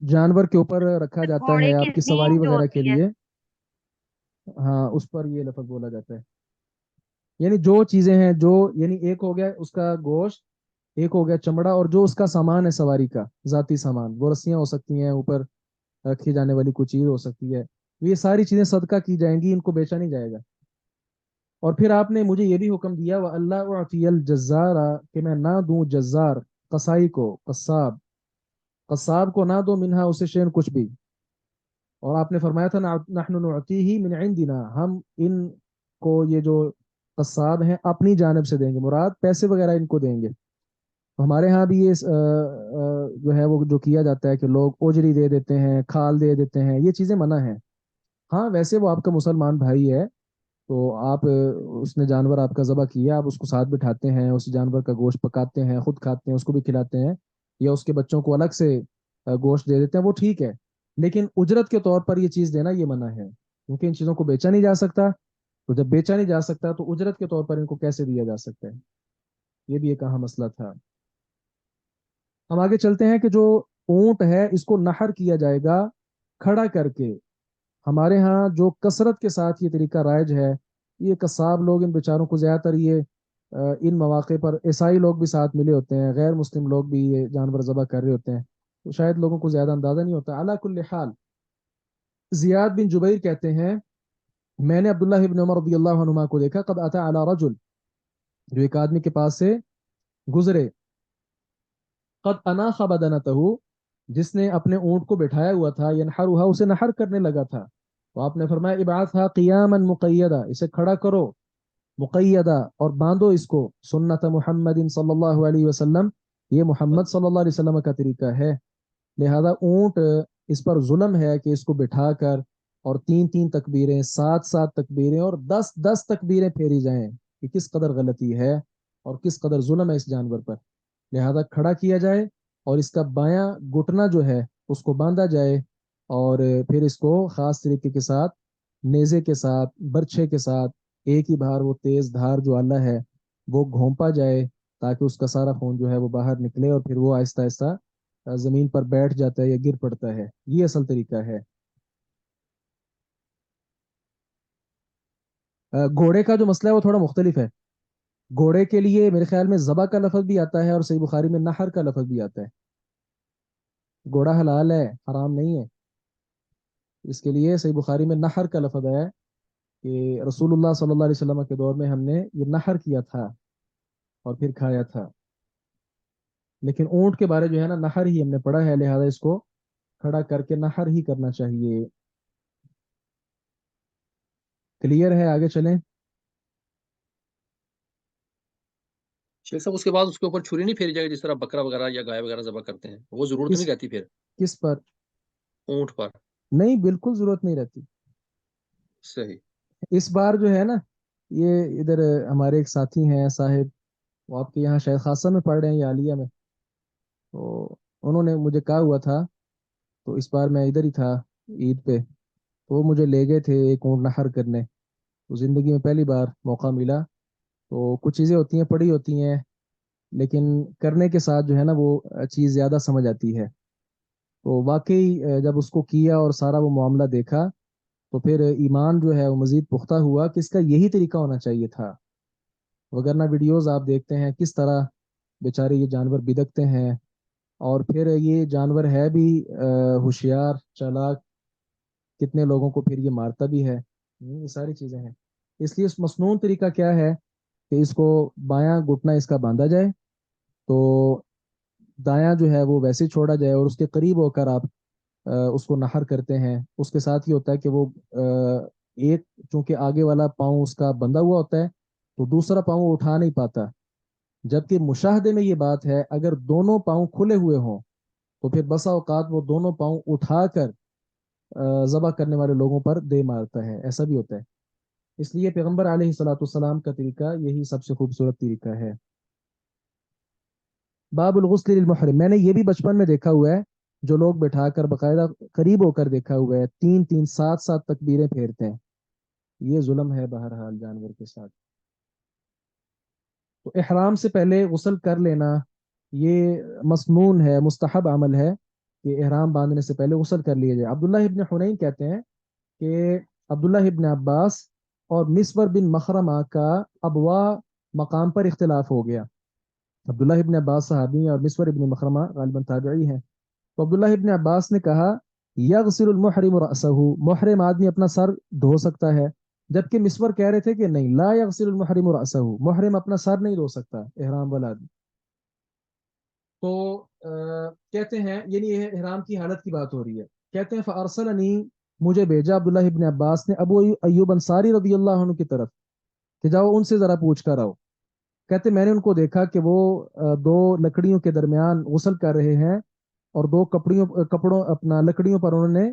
جانور کے اوپر رکھا جاتا گھوڑے ہے کی آپ کی زین سواری جو وغیرہ کے ہوتی ہے. لیے، ہاں اس پر یہ لفظ بولا جاتا ہے. یعنی جو چیزیں ہیں، جو یعنی ایک ہو گیا اس کا گوشت، ایک ہو گیا چمڑا، اور جو اس کا سامان ہے سواری کا ذاتی سامان، وہ رسیاں ہو سکتی ہیں، اوپر رکھی جانے والی کوئی چیز ہو سکتی ہے. تو یہ ساری چیزیں صدقہ کی جائیں گی، ان کو بیچا نہیں جائے گا۔ اور پھر آپ نے مجھے یہ بھی حکم دیا وہ اللہ اعطی الجزار، کہ میں نہ دوں جزار قصائی کو، قصاب کو نہ دو منہا اسے شین کچھ بھی۔ اور آپ نے فرمایا تھا نحن نعطیہ من عندنا، ہم ان کو یہ جو قصاب ہیں اپنی جانب سے دیں گے، مراد پیسے وغیرہ ان کو دیں گے۔ تو ہمارے ہاں بھی یہ جو ہے وہ جو کیا جاتا ہے کہ لوگ اجری دے دیتے ہیں، کھال دے دیتے ہیں، یہ چیزیں منع ہیں۔ ہاں ویسے وہ آپ کا مسلمان بھائی ہے، تو آپ اس نے جانور آپ کا ذبح کیا، آپ اس کو ساتھ بٹھاتے ہیں، اس جانور کا گوشت پکاتے ہیں، خود کھاتے ہیں، اس کو بھی کھلاتے ہیں، یا اس کے بچوں کو الگ سے گوشت دے دیتے ہیں، وہ ٹھیک ہے۔ لیکن اجرت کے طور پر یہ چیز دینا یہ منع ہے، کیونکہ ان چیزوں کو بیچا نہیں جا سکتا۔ تو جب بیچا نہیں جا سکتا تو اجرت کے طور پر ان کو کیسے دیا جا سکتا ہے؟ یہ بھی ایک اہم مسئلہ تھا۔ ہم آگے چلتے ہیں کہ جو اونٹ ہے اس کو نحر کیا جائے گا کھڑا کر کے۔ ہمارے ہاں جو کثرت کے ساتھ یہ طریقہ رائج ہے، یہ قصاب لوگ ان بیچاروں کو زیادہ تر یہ ان مواقع پر عیسائی لوگ بھی ساتھ ملے ہوتے ہیں، غیر مسلم لوگ بھی یہ جانور ذبح کر رہے ہوتے ہیں، تو شاید لوگوں کو زیادہ اندازہ نہیں ہوتا۔ علی کل حال زیاد بن جبیر کہتے ہیں میں نے عبداللہ ابن عمر رضی اللہ عنہما کو دیکھا، قد اتی علی رجل، جو ایک آدمی کے پاس سے گزرے، قد اناخ بدنتہ، جس نے اپنے اونٹ کو بٹھایا ہوا تھا، ینحرها، اسے نحر کرنے لگا تھا۔ تو آپ نے فرمایا ابعثها قیاما مقیدا، اسے کھڑا کرو مقیدہ، اور باندھو اس کو، سنت محمد صلی اللہ علیہ وسلم، یہ محمد صلی اللہ علیہ وسلم کا طریقہ ہے۔ لہذا اونٹ اس پر ظلم ہے کہ اس کو بٹھا کر اور تین تین تکبیریں، سات سات تکبیریں اور 10 10 تکبیریں پھیری جائیں، کہ کس قدر غلطی ہے اور کس قدر ظلم ہے اس جانور پر۔ لہذا کھڑا کیا جائے اور اس کا بایاں گھٹنا جو ہے اس کو باندھا جائے، اور پھر اس کو خاص طریقے کے ساتھ، نیزے کے ساتھ، برچھے کے ساتھ ایک ہی بار وہ تیز دھار جو آلہ ہے وہ گھونپا جائے، تاکہ اس کا سارا خون جو ہے وہ باہر نکلے، اور پھر وہ آہستہ آہستہ زمین پر بیٹھ جاتا ہے یا گر پڑتا ہے۔ یہ اصل طریقہ ہے۔ گھوڑے کا جو مسئلہ ہے وہ تھوڑا مختلف ہے۔ گھوڑے کے لیے میرے خیال میں ذبح کا لفظ بھی آتا ہے، اور صحیح بخاری میں نحر کا لفظ بھی آتا ہے۔ گھوڑا حلال ہے، حرام نہیں ہے۔ اس کے لیے صحیح بخاری میں نحر کا لفظ آیا ہے کہ رسول اللہ صلی اللہ علیہ وسلم کے دور میں ہم نے یہ نحر کیا تھا اور پھر کھایا تھا۔ لیکن اونٹ کے بارے جو ہے نا، نحر ہی ہم نے پڑھا ہے، لہذا اس کو کھڑا کر کے نحر ہی کرنا چاہیے۔ کلیئر ہے؟ آگے چلیں۔ شیخ صاحب اس کے بعد اس کے اوپر چھری نہیں پھیری جائے گی، جس طرح بکرا وغیرہ یا گائے وغیرہ ذبح کرتے ہیں، وہ ضرورت نہیں رہتی پھر کس پر؟ اونٹ پر؟ نہیں، بالکل ضرورت نہیں رہتی۔ صحیح۔ اس بار جو ہے نا، یہ ادھر ہمارے ایک ساتھی ہیں صاحب، وہ آپ کے یہاں شاید خاصہ میں پڑھ رہے ہیں یا عالیہ میں، تو انہوں نے مجھے کہا ہوا تھا، تو اس بار میں ادھر ہی تھا عید پہ، تو وہ مجھے لے گئے تھے ایک اونٹ نحر کرنے، تو زندگی میں پہلی بار موقع ملا۔ تو کچھ چیزیں ہوتی ہیں پڑھی ہوتی ہیں، لیکن کرنے کے ساتھ جو ہے نا وہ چیز زیادہ سمجھ آتی ہے۔ تو واقعی جب اس کو کیا اور سارا وہ معاملہ دیکھا، تو پھر ایمان جو ہے وہ مزید پختہ ہوا کہ اس کا یہی طریقہ ہونا چاہیے تھا۔ وگرنہ ویڈیوز آپ دیکھتے ہیں کس طرح بیچارے یہ جانور بدکتے ہیں، اور پھر یہ جانور ہے بھی ہوشیار چالاک، کتنے لوگوں کو پھر یہ مارتا بھی ہے۔ یہ ساری چیزیں ہیں۔ اس لیے اس مسنون طریقہ کیا ہے کہ اس کو بایاں گھٹنا اس کا باندھا جائے، تو دایاں جو ہے وہ ویسے چھوڑا جائے، اور اس کے قریب ہو کر آپ اس کو نحر کرتے ہیں۔ اس کے ساتھ یہ ہوتا ہے کہ وہ ایک، چونکہ آگے والا پاؤں اس کا بندھا ہوا ہوتا ہے، تو دوسرا پاؤں اٹھا نہیں پاتا، جبکہ مشاہدے میں یہ بات ہے اگر دونوں پاؤں کھلے ہوئے ہوں تو پھر بسا اوقات وہ دونوں پاؤں اٹھا کر ذبح کرنے والے لوگوں پر دے مارتا ہے، ایسا بھی ہوتا ہے۔ اس لیے پیغمبر علیہ الصلوۃ والسلام کا طریقہ یہی سب سے خوبصورت طریقہ ہے۔ باب الغسل للمحرم، میں نے یہ بھی بچپن میں دیکھا ہوا ہے، جو لوگ بٹھا کر باقاعدہ قریب ہو کر دیکھا ہوا ہے، تین تین سات سات تکبیریں پھیرتے ہیں۔ یہ ظلم ہے بہرحال جانور کے ساتھ۔ تو احرام سے پہلے غسل کر لینا یہ مسنون ہے، مستحب عمل ہے کہ احرام باندھنے سے پہلے غسل کر لیا جائے۔ عبداللہ ابن حنین کہتے ہیں کہ عبداللہ ابن عباس اور مسور بن مخرمہ کا ابوا مقام پر اختلاف ہو گیا۔ عبداللہ ابن عباس صحابی ہیں اور مسور ابن مخرمہ غالباً تابعی ہیں۔ تو عبداللہ ابن عباس نے کہا यगसिल मुहरिम रअसहु, मुहरिम आदमी अपना सर धो सकता है, जबकि मिसवर कह रहे थे कि नहीं, ला यगसिल मुहरिम रअसहु, मुहरिम अपना सर नहीं धो सकता, इहराम वाला आदमी। तो कहते हैं, यानी ये इहराम की हालत की बात हो रही है। कहते हैं फअरसलनी, मुझे भेजा अब्दुल्लाह इब्न अब्बास ने अबू अय्यूब अंसारी रदियल्लाहु अन्हु की तरफ कि जाओ उनसे ज़रा पूछ कर आओ। कहते मैंने उनको देखा कि वो दो लकड़ियों के दरमियान गुस्ल कर रहे हैं, और दो कपड़ों अपना लकड़ियों पर उन्होंने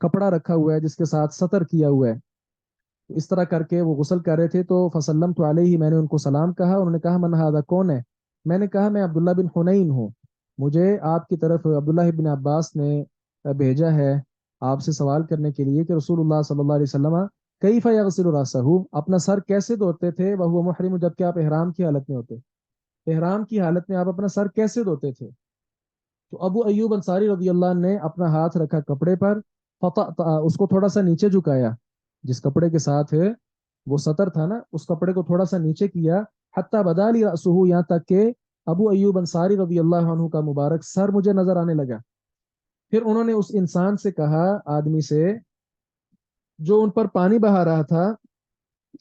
कपड़ा रखा हुआ है जिसके साथ सतर किया हुआ है। तो इस तरह करके वो गुस्ल कर रहे थे। तो फसल्लम तो अलैहि, मैंने उनको सलाम कहा। उन्होंने कहा मन हादा, कौन है? मैंने कहा मैं अब्दुल्ला बिन हुनैन हूँ, मुझे आपकी तरफ अब्दुल्ला इब्न अब्बास ने भेजा है आपसे सवाल करने के लिए कि रसूलुल्लाह सल्लल्लाहु अलैहि वसल्लम कैफ यगसिलु रअसहु, अपना सर कैसे धोते थे, वह हुवा मुहरिम, जबकि आप इहराम की हालत में होते, इहराम की हालत में आप अपना सर कैसे धोते थे? तो अबू अय्यूब अंसारी रदियल्लाहु अन्हु ने अपना हाथ रखा कपड़े पर, उसको थोड़ा सा नीचे झुकाया, जिस कपड़े के साथ वो सतर था ना, उस कपड़े को थोड़ा सा नीचे किया, हत्ता बदाली रअसुहु, यहाँ तक के अबू अय्यूब अंसारी रदियल्लाहु अन्हु का मुबारक सर मुझे नजर आने लगा। फिर उन्होंने उस इंसान से कहा, आदमी से जो उन पर पानी बहा रहा था,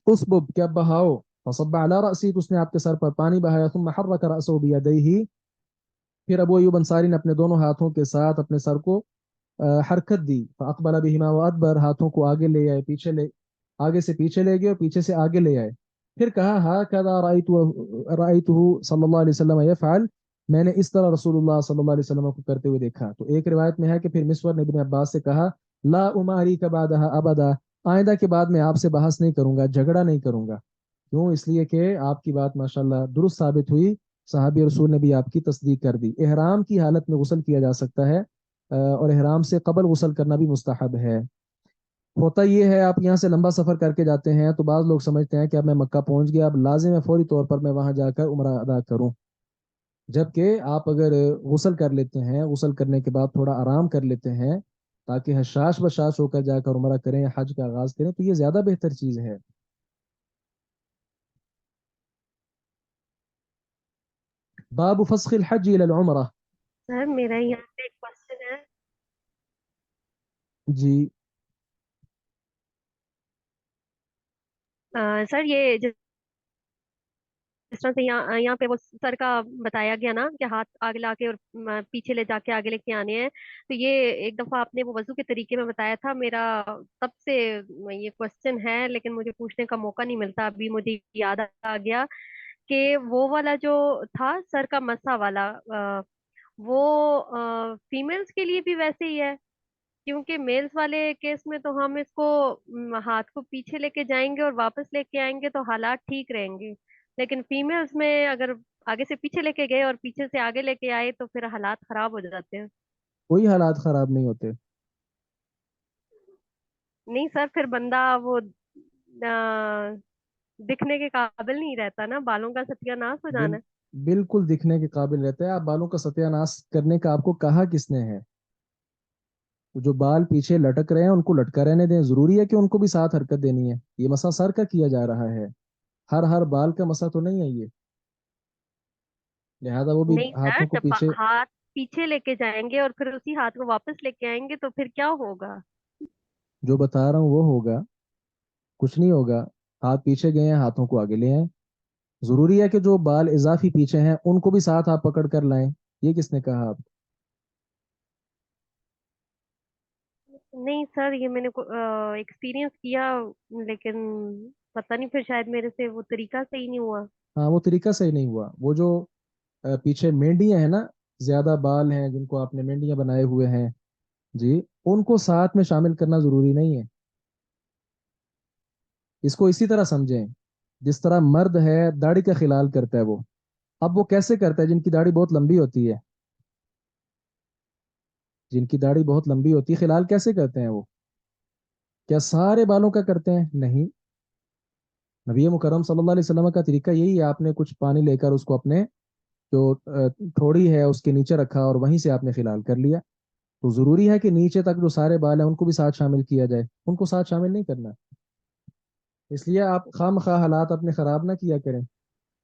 उस बुब क्या बहाओ, फसब्ब अला रअसी, तो उसने आपके सर पर पानी बहाया, तुम हर्रक रअसहु बियदैहि, फिर अबू अय्यूब अंसारी ने अपने दोनों हाथों के साथ अपने सर को हरकत दी, अकबल बिहिमा व अदबर, हाथों को आगे ले आए, आगे से पीछे ले गए और पीछे से आगे ले आए। फिर कहा हा कदा राइतुहु सल्लल्लाहु अलैहि वसल्लम यफअल, मैंने इस तरह रसूलुल्लाह सल्लल्लाहु अलैहि वसल्लम को करते हुए देखा। तो एक रिवायत में है कि फिर मिस्वर ने इब्न अब्बास से कहा, ला उमारी का बादहा अबदा, आइंदा के बाद मैं आपसे बहस नहीं करूंगा, झगड़ा नहीं करूंगा। क्यों? इसलिए कि आपकी बात माशाल्लाह दुरुस्त साबित हुई, सहाबी रसूल ने भी आपकी तस्दीक कर दी। इहराम की हालत में गुस्ल किया जा सकता है, और इहराम से कबल गुस्ल करना भी मुस्तहब है। होता ये है, आप यहाँ से लंबा सफ़र करके जाते हैं तो बाज़ लोग समझते हैं कि अब मैं मक्का पहुंच गया, अब लाजिम है फौरी तौर पर मैं वहां जाकर उम्रा अदा करूं। जबकि आप अगर गुस्ल कर लेते हैं, गुस्ल करने के बाद थोड़ा आराम कर लेते हैं, ताकि हशाश बशाश होकर जाकर उम्रा करें, हज का आगाज करें, तो ये ज़्यादा बेहतर चीज़ है। बाबू फस्खिल हज इलल उम्रा। सर मेरा यहाँ पे एक क्वेश्चन है। जी। सर ये जिस तरह से यहाँ यहाँ पे वो सर का बताया गया ना कि हाथ आगे लाके और पीछे ले जाके आगे लेके आने हैं, तो ये एक दफा आपने वो वजू के तरीके में बताया था। मेरा तब से ये क्वेश्चन है, लेकिन मुझे पूछने का मौका नहीं मिलता। अभी मुझे याद आ गया कि वो वाला जो था सर का मसा वाला, वो फीमेल्स के लिए भी वैसे ही है? क्योंकि मेल्स वाले केस में तो हम इसको हाथ को पीछे लेके जाएंगे और वापस लेके आएंगे तो हालात ठीक रहेंगे, लेकिन फीमेल्स में अगर आगे से पीछे लेके गए और पीछे से आगे लेके आए तो फिर हालात खराब हो जाते हैं। कोई हालात खराब नहीं होते। नहीं सर, फिर बंदा वो दिखने के काबिल नहीं रहता ना, बालों का सत्यानाश हो जाना बिल, है। बिल्कुल दिखने के काबिल रहता है। आप बालों का सत्यानाश करने का आपको कहा किसने है? तो जो बाल पीछे लटक रहे हैं उनको लटका रहने दें, जरूरी है कि उनको भी साथ हरकत देनी है? ये मसा सर का किया जा रहा है, हर हर बाल का मसा तो नहीं है ये, लिहाजा वो भी नहीं सर, हाथों को जब पीछे। हाथ पीछे लेके जाएंगे और फिर उसी हाथ को वापस लेके आएंगे तो फिर क्या होगा? जो बता रहा हूँ वो होगा, कुछ नहीं होगा। हाथ पीछे गए हैं, हाथों को आगे ले आए। जरूरी है कि जो बाल इजाफी पीछे हैं उनको भी साथ आप पकड़ कर लाएं, ये किसने कहा आप? नहीं सर, ये मैंने एक्सपीरियंस किया, लेकिन पता नहीं फिर शायद मेरे से वो तरीका सही नहीं हुआ। हाँ, वो तरीका सही नहीं हुआ। वो जो पीछे मेंढियां हैं ना, ज्यादा बाल हैं जिनको आपने मेंढियां बनाए हुए हैं, जी, उनको साथ में शामिल करना जरूरी नहीं है। इसको इसी तरह समझें, जिस तरह मर्द है दाढ़ी का खिलाल करता है वो, अब वो कैसे करता है? जिनकी दाढ़ी बहुत लंबी होती है, जिनकी दाढ़ी बहुत लंबी होती है, खिलाल कैसे करते हैं वो? क्या सारे बालों का करते हैं? नहीं। नबी मुकर्रम सल्लल्लाहु अलैहि वसल्लम का तरीका यही है, आपने कुछ पानी लेकर उसको अपने जो थोड़ी है उसके नीचे रखा और वहीं से आपने खिलाल कर लिया। तो जरूरी है कि नीचे तक जो सारे बाल हैं उनको भी साथ शामिल किया जाए, उनको साथ शामिल नहीं करना। इसलिए आप खाम खा हालात अपने खराब ना किया करें,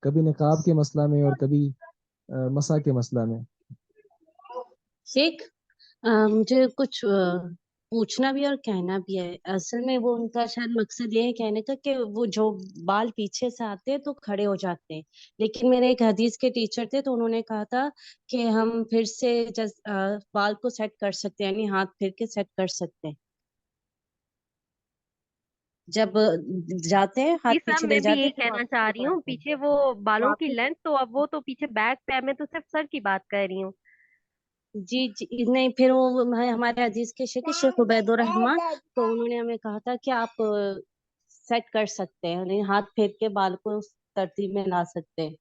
कभी निकाब के मसला में और कभी मसा के मसला में। शेख, मुझे कुछ पूछना भी और कहना भी है। असल में वो उनका शायद मकसद ये है कहने का कि वो जो बाल पीछे से आते हैं तो खड़े हो जाते हैं, लेकिन मेरे एक हदीस के टीचर थे तो उन्होंने कहा था कि हम फिर से बाल को सेट कर सकते हैं, यानी हाथ फिर के सेट कर सकते हैं जब जाते हैं, हाथ जी साहब, पीछे ले मैं भी जाते यही हैं तो कहना वापस चाह रही हूँ, उतारते हैं। पीछे वो तो बालों की आपने लेंथ, तो अब वो तो पीछे बैक पे है, मैं तो सिर्फ सर की बात कर रही हूँ। जी जी नहीं, फिर वो हमारे हदीस के शेख उबैदुर रहमान, तो उन्होंने हमें कहा था कि आप सेट कर सकते हैं, यानी हाथ फेर के बाल को उस तरतीब में ला सकते हैं।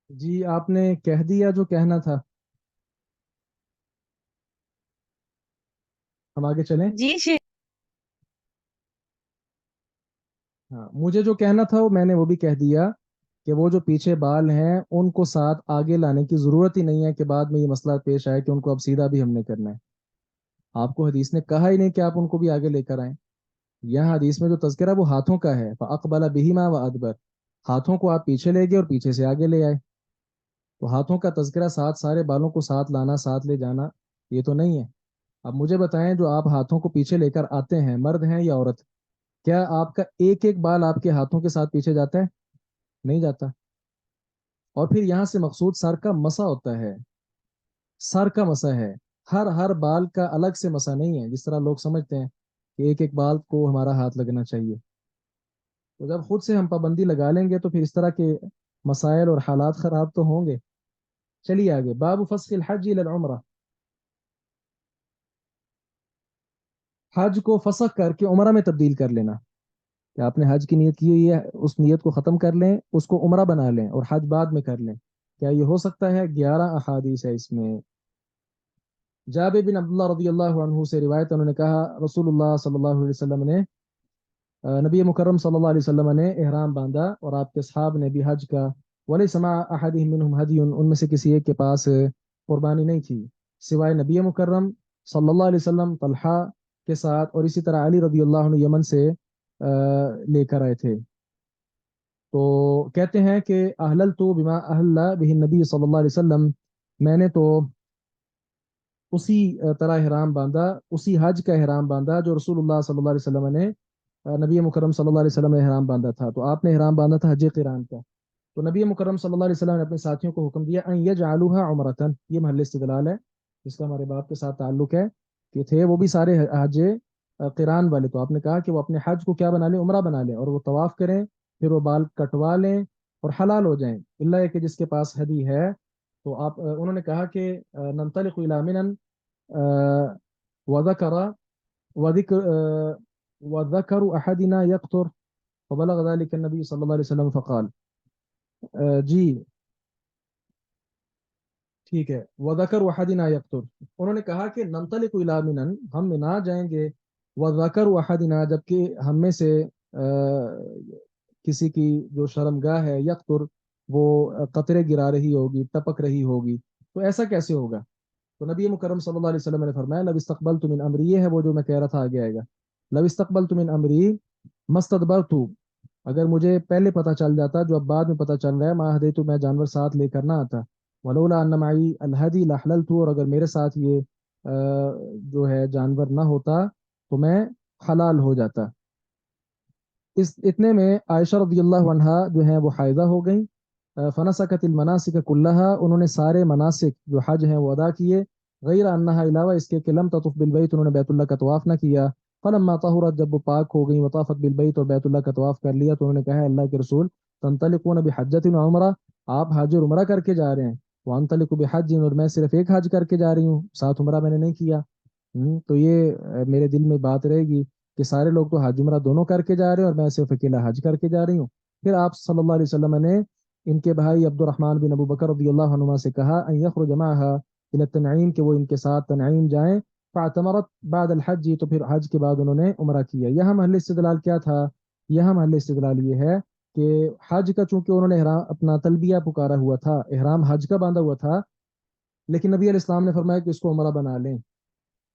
जी आपने कह दिया जो कहना था, हम आगे चलें। जी शेख। हाँ, मुझे जो कहना था वो मैंने वो भी कह दिया कि वो जो पीछे बाल हैं उनको साथ आगे लाने की ज़रूरत ही नहीं है कि बाद में ये मसला पेश आए कि उनको अब सीधा भी हमने करना है। आपको हदीस ने कहा ही नहीं कि आप उनको भी आगे लेकर आए। यह हदीस में जो तज़किरा वो हाथों का है, फ़अक़बल बिहिमा व अदबर, हाथों को आप पीछे ले गए और पीछे से आगे ले आए। तो हाथों का तज़किरा साथ सारे बालों को साथ लाना, साथ ले जाना, ये तो नहीं है। अब मुझे बताएं, जो आप हाथों को पीछे लेकर आते हैं, मर्द हैं या औरत, क्या आपका एक एक बाल आपके हाथों के साथ पीछे जाता है? नहीं जाता। और फिर यहाँ से मकसूद सर का मसा होता है, सर का मसा है। हर हर बाल का अलग से मसा नहीं है जिस तरह लोग समझते हैं कि एक एक बाल को हमारा हाथ लगना चाहिए। तो जब खुद से हम पाबंदी लगा लेंगे तो फिर इस तरह के मसाइल और हालात खराब तो होंगे। चलिए आगे, बाबू फस्खिल हज इलल उम्रा, हज को फसख करके उम्रा में तब्दील कर लेना। कि आपने हज की नीयत की हुई है, उस नीयत को ख़त्म कर लें, उसको उम्रा बना लें और हज बाद में कर लें। क्या ये हो सकता है? 11 अहादीस है इसमें। जाबिर बिन अब्दुल्लाह रज़ियल्लाहु अन्हु से रिवायत, उन्होंने कहा रसूलुल्लाह सल्लल्लाहु अलैहि वसल्लम ने, नबी मुकर्रम सल्लल्लाहु अलैहि वसल्लम ने एहराम बांधा और आपके असहाब ने भी हज का। वलैसा मअ अहदिहिम मिनहुम हदियुन, उनमें से किसी एक के पास कुर्बानी नहीं थी सिवाय नबी मुकर्रम सल्लल्लाहु अलैहि वसल्लम, तलहा के साथ, और इसी तरह अली रज़ियल्लाहु अन्हु यमन से लेकर आए थे। तो कहते हैं कि अहलल तो बिमा अहल्ला बिही नबी सल्लल्लाहु अलैहि वसल्लम, मैंने तो उसी तरह इहराम बांधा, उसी हज का इहराम बांधा जो रसूलुल्लाह सल्लल्लाहु अलैहि वसल्लम ने, नबी मुकर्रम सल्लल्लाहु अलैहि वसल्लम ने इहराम बांधा था। तो आपने इहराम बांधा था हज क़िरान का। तो नबी मुकर्रम सल्लल्लाहु अलैहि वसल्लम ने अपने साथियों को हुक्म दिया, अन यजअलूहा उम्रतन, ये महल इस्तिदलाल है जिसका हमारे बाप के साथ ताल्लुक है, कि थे वो भी सारे हज क़िरान वाले। तो आपने कहा कि वो अपने हज को क्या बना लें, उम्रा बना लें, और वो तवाफ करें, फिर वो बाल कटवा लें और हलाल हो जाएं, इल्ला कि जिसके पास हदी है। तो आप उन्होंने कहा कि नंतलिकु इला मिनन वज़करा वज़िक्र वज़करु अहदिना यक़तुर फबलग ज़ालिका नबी सल्लल्लाहु अलैहि वसल्लम फ़क़ाल, जी ठीक है, वज़कर वहदिना यक़तुर, उन्होंने कहा कि नंतलिकु इला मिनन, हम मिना जाएंगे, वज़कर वहदिना, जबकि हम में से किसी की जो शर्मगाह है, यक़तुर, वो कतरे गिरा रही होगी, टपक रही होगी। तो ऐसा कैसे होगा? तो नबी मुकर्रम सल्लल्लाहु अलैहि वसल्लम ने फरमाया, लब इस्तक़बलतु मिन अमरी, ये है वो जो मैं कह रहा था, आगे आएगा। लब इस्तक़बलतु मिन अमरी मस्तदबरतु, अगर मुझे पहले पता चल जाता, जो अब बाद में पता चल रहा है, मा हदैतु, मैं जानवर साथ लेकर ना आता, वलौला अन्न माई अलहदी लहललतु, और अगर मेरे साथ ये जो है जानवर ना होता तो मैं हलाल हो जाता। इस इतने में आयशा रदियल्लाहु अन्हा जो है वो हायदा हो गई। फनसकतिल मनासिक कुल्लहा, उन्होंने सारे मनासिक जो हज हैं वो अदा किए। गैर अन्नहा, अलावा इसके कि लम ततुफ बिल बैत, उन्होंने बैतुल्लाह का तवाफ ना किया। फलम्मा तहुरत, जब वो पाक हो गई, वताफत बिल बैत, और बैतुल्लाह का तवाफ कर लिया, तो उन्होंने कहा, अल्लाह के रसूल, तंतलिकून बिहज्जतिन व उमरा, आप हज और उमरा करके जा रहे हैं, व अंतलिकु बिहज्जिन, और मैं सिर्फ एक हज करके जा रही हूँ, साथ उमरा मैंने नहीं किया। तो ये मेरे दिल में बात रहेगी कि सारे लोग तो हज उमरा दोनों करके जा रहे हैं और मैं सिर्फ अकेला हज करके जा रही हूँ। फिर आप सल्लल्लाहु अलैहि वसल्लम ने इनके भाई अब्दुर्रहमान बिन अबू बकर रदियल्लाहु अन्हुमा से कहा, अन यखरुज माहा इला तनईम, कि वो इनके साथ तनईम जाएं। फ़अतमरत बाद अल हज, तो फिर हज के बाद उन्होंने उमरा किया। यहाँ महल इस्तिदलाल क्या था? यहाँ महल इस्तिदलाल ये है कि हज का, चूंकि उन्होंने इहराम अपना तलबिया पुकारा हुआ था, इहराम हज का बांधा हुआ था, लेकिन नबी अलैहि सलाम ने फरमाया कि इसको उमरा बना लें।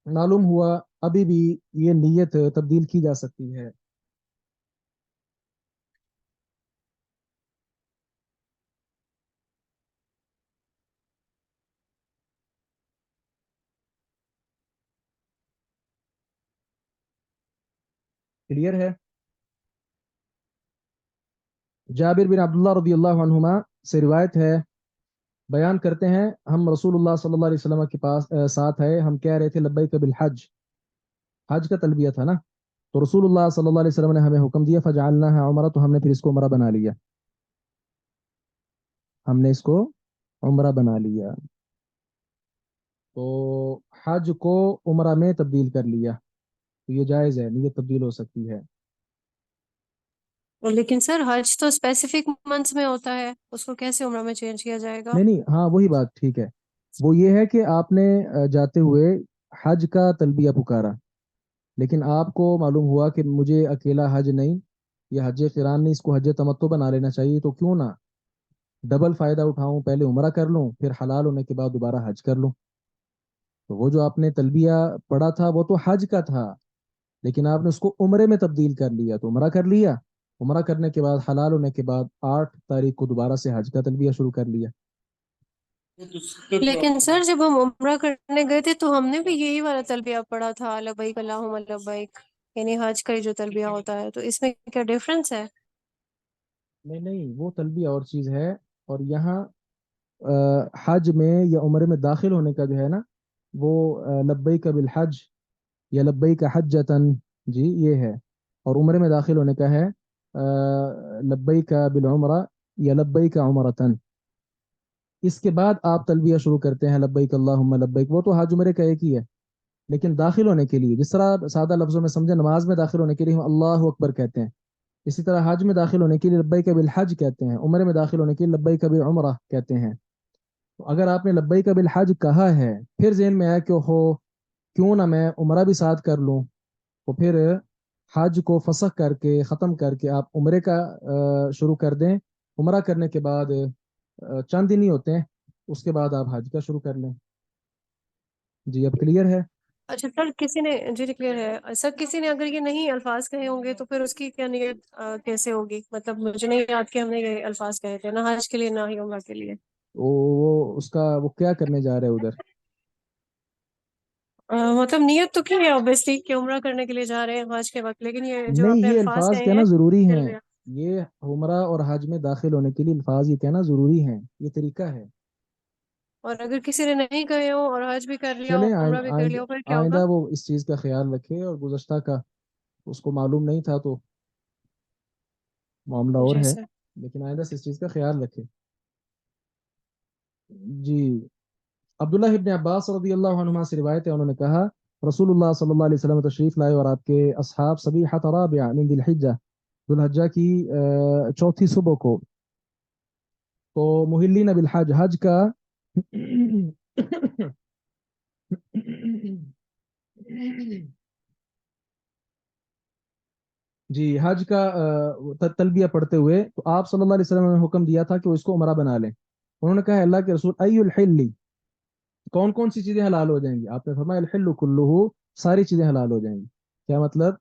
मालूम हुआ अभी भी ये नीयत तब्दील की जा सकती है। क्लियर है। जाबिर बिन अब्दुल्लाह रदियल्लाहु अन्हुमा से रिवायत है, बयान करते हैं हम रसूलुल्लाह सल्लल्लाहु अलैहि वसल्लम के पास साथ है, हम कह रहे थे लब्बैक बिल हज, हज का तलबिया था ना, तो रसूलुल्लाह सल्लल्लाहु अलैहि वसल्लम ने हमें हुक्म दिया फजअलनाहा उमरा, तो हमने फिर इसको उमरा बना लिया, हमने इसको उमरा बना लिया, तो हज को उमरा में तब्दील कर लिया, तो ये जायज़ है, नीयत तब्दील हो सकती है। लेकिन सर हज तो स्पेसिफिक मंथ्स में होता है, उसको कैसे उम्र में चेंज किया जाएगा? नहीं नहीं, हाँ वही बात ठीक है, वो ये है कि आपने जाते हुए हज का तलबिया पुकारा, लेकिन आपको मालूम हुआ कि मुझे अकेला हज नहीं, ये हज क़िरान नहीं, इसको हज तमत्तो बना लेना चाहिए, तो क्यों ना डबल फ़ायदा उठाऊं, पहले उम्रा कर लूं, फिर हलाल होने के बाद दोबारा हज कर लूं। तो वो जो आपने तलबिया पढ़ा था वो तो हज का था, लेकिन आपने उसको उम्रे में तब्दील कर लिया, तो उम्रा कर लिया, उम्रा करने के बाद हलाल होने के बाद 8 तारीख को दोबारा से हज का तलबिया शुरू कर लिया। लेकिन सर जब हम उम्रा करने गए थे तो हमने भी यही वाला तलबिया पढ़ा था, लब्बैक अल्लाहुम्मा लब्बैक, यानी हज का ही जो तलबिया होता है, तो इसमें क्या डिफरेंस है? नहीं नहीं, वो तलबिया और चीज़ है, और यहाँ हज में या उम्रे में दाखिल होने का जो है ना, वो लब्बैक बिल हज या लब्बैक हज्जतन, जी ये है, और उम्रे में दाखिल होने का है लब्बैक बिल उम्रा या लब्बैक उमरतन। इसके बाद आप तलबिया शुरू करते हैं लब्बैक अल्लाहुम्मा लब्बैक, वो तो हज उम्रे का एक ही है, लेकिन दाखिल होने के लिए जिस तरह सादा लफ्ज़ों में समझे, नमाज में दाखिल होने के लिए हम अल्लाहु अकबर कहते हैं, इसी तरह हज में दाखिल होने के लिए लब्बैक बिल हज कहते हैं, उम्रे में दाखिल होने के लिए लब्बैक बिल उम्रा कहते हैं। तो अगर आपने लब्बैक बिल हज कहा है, फिर ज़हन में आया कि हो क्यों ना मैं उम्रा भी साथ कर लूं, तो फिर हज को फसख करके ख़त्म करके आप उम्रे का शुरू कर दें, उम्रा करने के बाद चंद दिन ही होते हैं, उसके बाद आप हज का शुरू कर लें। जी अब क्लियर है। अच्छा सर, किसी ने जी क्लियर है सर, किसी ने अगर ये नहीं अल्फाज कहे होंगे तो फिर उसकी क्या नियत कैसे होगी? मतलब मुझे नहीं याद कि हमने ये अल्फाज कहे थे ना हज के लिए ना ही उम्रा के लिए। वो उसका वो क्या करने जा रहे हैं उधर? मतलब नियत तो की है ऑब्वियसली कि उम्रा करने के लिए जा रहे हैं हज के वक्त, लेकिन ये जो नहीं, आपने ये अल्फाज अल्फाज कहे कहना हैं ज़रूरी हैं, तलबिया। ये उम्रा और हज में दाखिल होने के लिए अल्फाज ये कहना ज़रूरी हैं, ये तरीका है। और अगर किसी ने नहीं कहे हो और हज भी कर लिया हो चलें उम्रा भी कर लिया हो, फिर क्या आइंदा होगा? वो इस चीज़ का ख्याल रखे, और गुज़श्ता का उसको मालूम नहीं था तो मामला और जी है, सर। लेकिन आइंदा से इस चीज़ का ख्याल रखे। जी अब्दुल्लाह इब्न अब्बास रज़ियल्लाहु अन्हुमा से रिवायत है, उन्होंने कहा रसूलुल्लाह सल्लल्लाहु अलैहि वसल्लम तशरीफ लाए और आपके असहाब सबीहत राबिआ मिन दिलहिज्जा, दुल्हज्जा की चौथी सुबह को, तो मुहिल्लीन बिल हज, हज का जी हज का तलबिया पढ़ते हुए, तो आप सल्लल्लाहु अलैहि वसल्लम ने हुक्म दिया था कि वो इसको उमरा बना लें। उन्होंने कहा अल्लाह के रसूल अय्युल हिल्ली, कौन कौन सी चीजें हलाल हो जाएंगी? आपने फरमाया अल हिल्लु कुल्लुहु, सारी चीजें हलाल हो जाएंगी। क्या मतलब?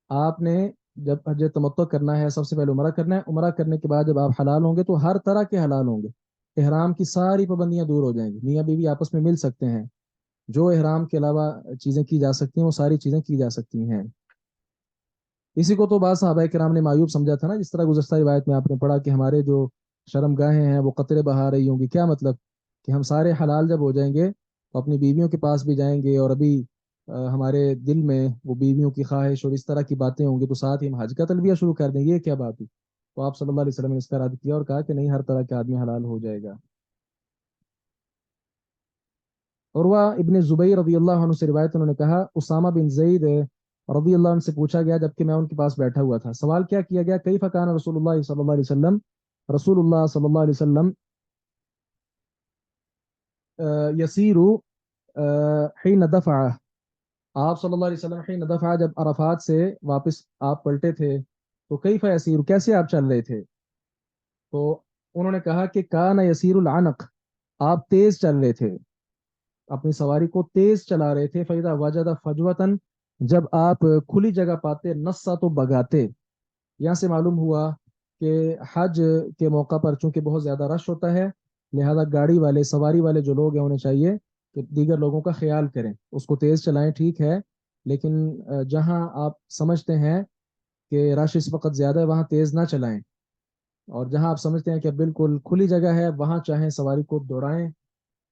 आपने जब हज तमत्तो करना है, सबसे पहले उमरा करना है, उमरा करने के बाद जब आप हलाल होंगे तो हर तरह के हलाल होंगे, इहराम की सारी पाबंदियां दूर हो जाएंगी, मियाँ बीवी आपस में मिल सकते हैं, जो इहराम के अलावा चीज़ें की जा सकती हैं वो सारी चीज़ें की जा सकती हैं। इसी को तो बाद सहाबा किराम ने मायूब समझा था ना, जिस तरह गुज़श्ता रिवायत में आपने पढ़ा कि हमारे जो शर्मगाहें हैं वो कतरे बहा रही होंगी, क्या मतलब कि हम सारे हलाल जब हो जाएंगे तो अपनी बीवियों के पास भी जाएंगे, और अभी हमारे दिल में वो बीवियों की ख्वाहिश और इस तरह की बातें होंगी, तो साथ ही हम हज का तलबिया शुरू कर देंगे, ये क्या बात हुई? तो आप सल्लल्लाहु अलैहि वसल्लम ने इसका रद्द किया और कहा कि नहीं, हर तरह के आदमी हलाल हो जाएगा। उर्वा इब्न ज़ुबैर रज़ियल्लाहु अन्हु से रिवायत, उन्होंने कहा उसामा बिन ज़ैद रज़ियल्लाहु अन्हु से पूछा गया जबकि मैं उनके पास बैठा हुआ था, सवाल क्या किया गया, कैफ़ कान रसूलुल्लाह सल्लल्लाहु अलैहि वसल्लम, रसूलुल्लाह सल्लल्लाहु अलैहि वसल्लम यसीरु हिन दफ़अ, आप सल्लल्लाहु अलैहि वसल्लम हिन दफ़अ, जब अरफात से वापस आप पलटे थे, तो कैफ़ यसीरु, कैसे आप चल रहे थे? तो उन्होंने कहा कि कान यसीरुल अनक, आप तेज चल रहे थे, अपनी सवारी को तेज चला रहे थे, फैदा वजदा फजवतन, जब आप खुली जगह पाते, नस्सा तो भगाते। यहाँ से मालूम हुआ कि हज के मौका पर चूंकि बहुत ज़्यादा रश होता है, लिहाजा गाड़ी वाले, सवारी वाले जो लोग हैं उन्हें चाहिए कि दीगर लोगों का ख्याल करें, उसको तेज़ चलाएं, ठीक है, لیکن جہاں آپ سمجھتے ہیں کہ رش اس وقت زیادہ ہے وہاں تیز نہ چلائیں، اور جہاں آپ سمجھتے ہیں کہ بالکل کھلی جگہ ہے وہاں چاہیں سواری کو دوڑائیں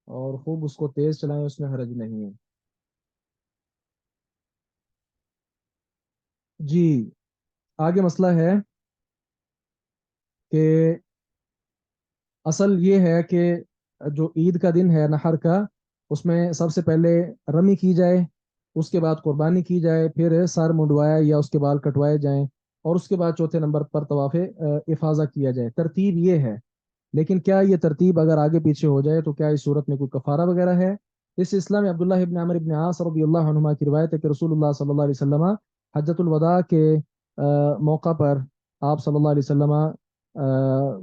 اور خوب اس کو تیز چلائیں، اس میں حرج نہیں ہے۔ جی آگے مسئلہ ہے کہ اصل یہ ہے کہ جو عید کا دن ہے نحر کا، اس میں سب سے پہلے رمی کی جائے، اس کے بعد قربانی کی جائے، پھر سر منڈوایا یا اس کے بال کٹوائے جائیں، اور اس کے بعد چوتھے نمبر پر طواف افاضہ کیا جائے۔ ترتیب یہ ہے، لیکن کیا یہ ترتیب اگر آگے پیچھے ہو جائے تو کیا اس صورت میں کوئی کفارہ وغیرہ ہے؟ اس سلسلہ میں عبداللہ ابن عمر ابن عاص رضی اللہ عنہما کی روایت ہے کہ رسول اللہ صلی اللہ علیہ وسلم حجۃ الوداع کے موقع پر آپ صلی اللہ علیہ وسلم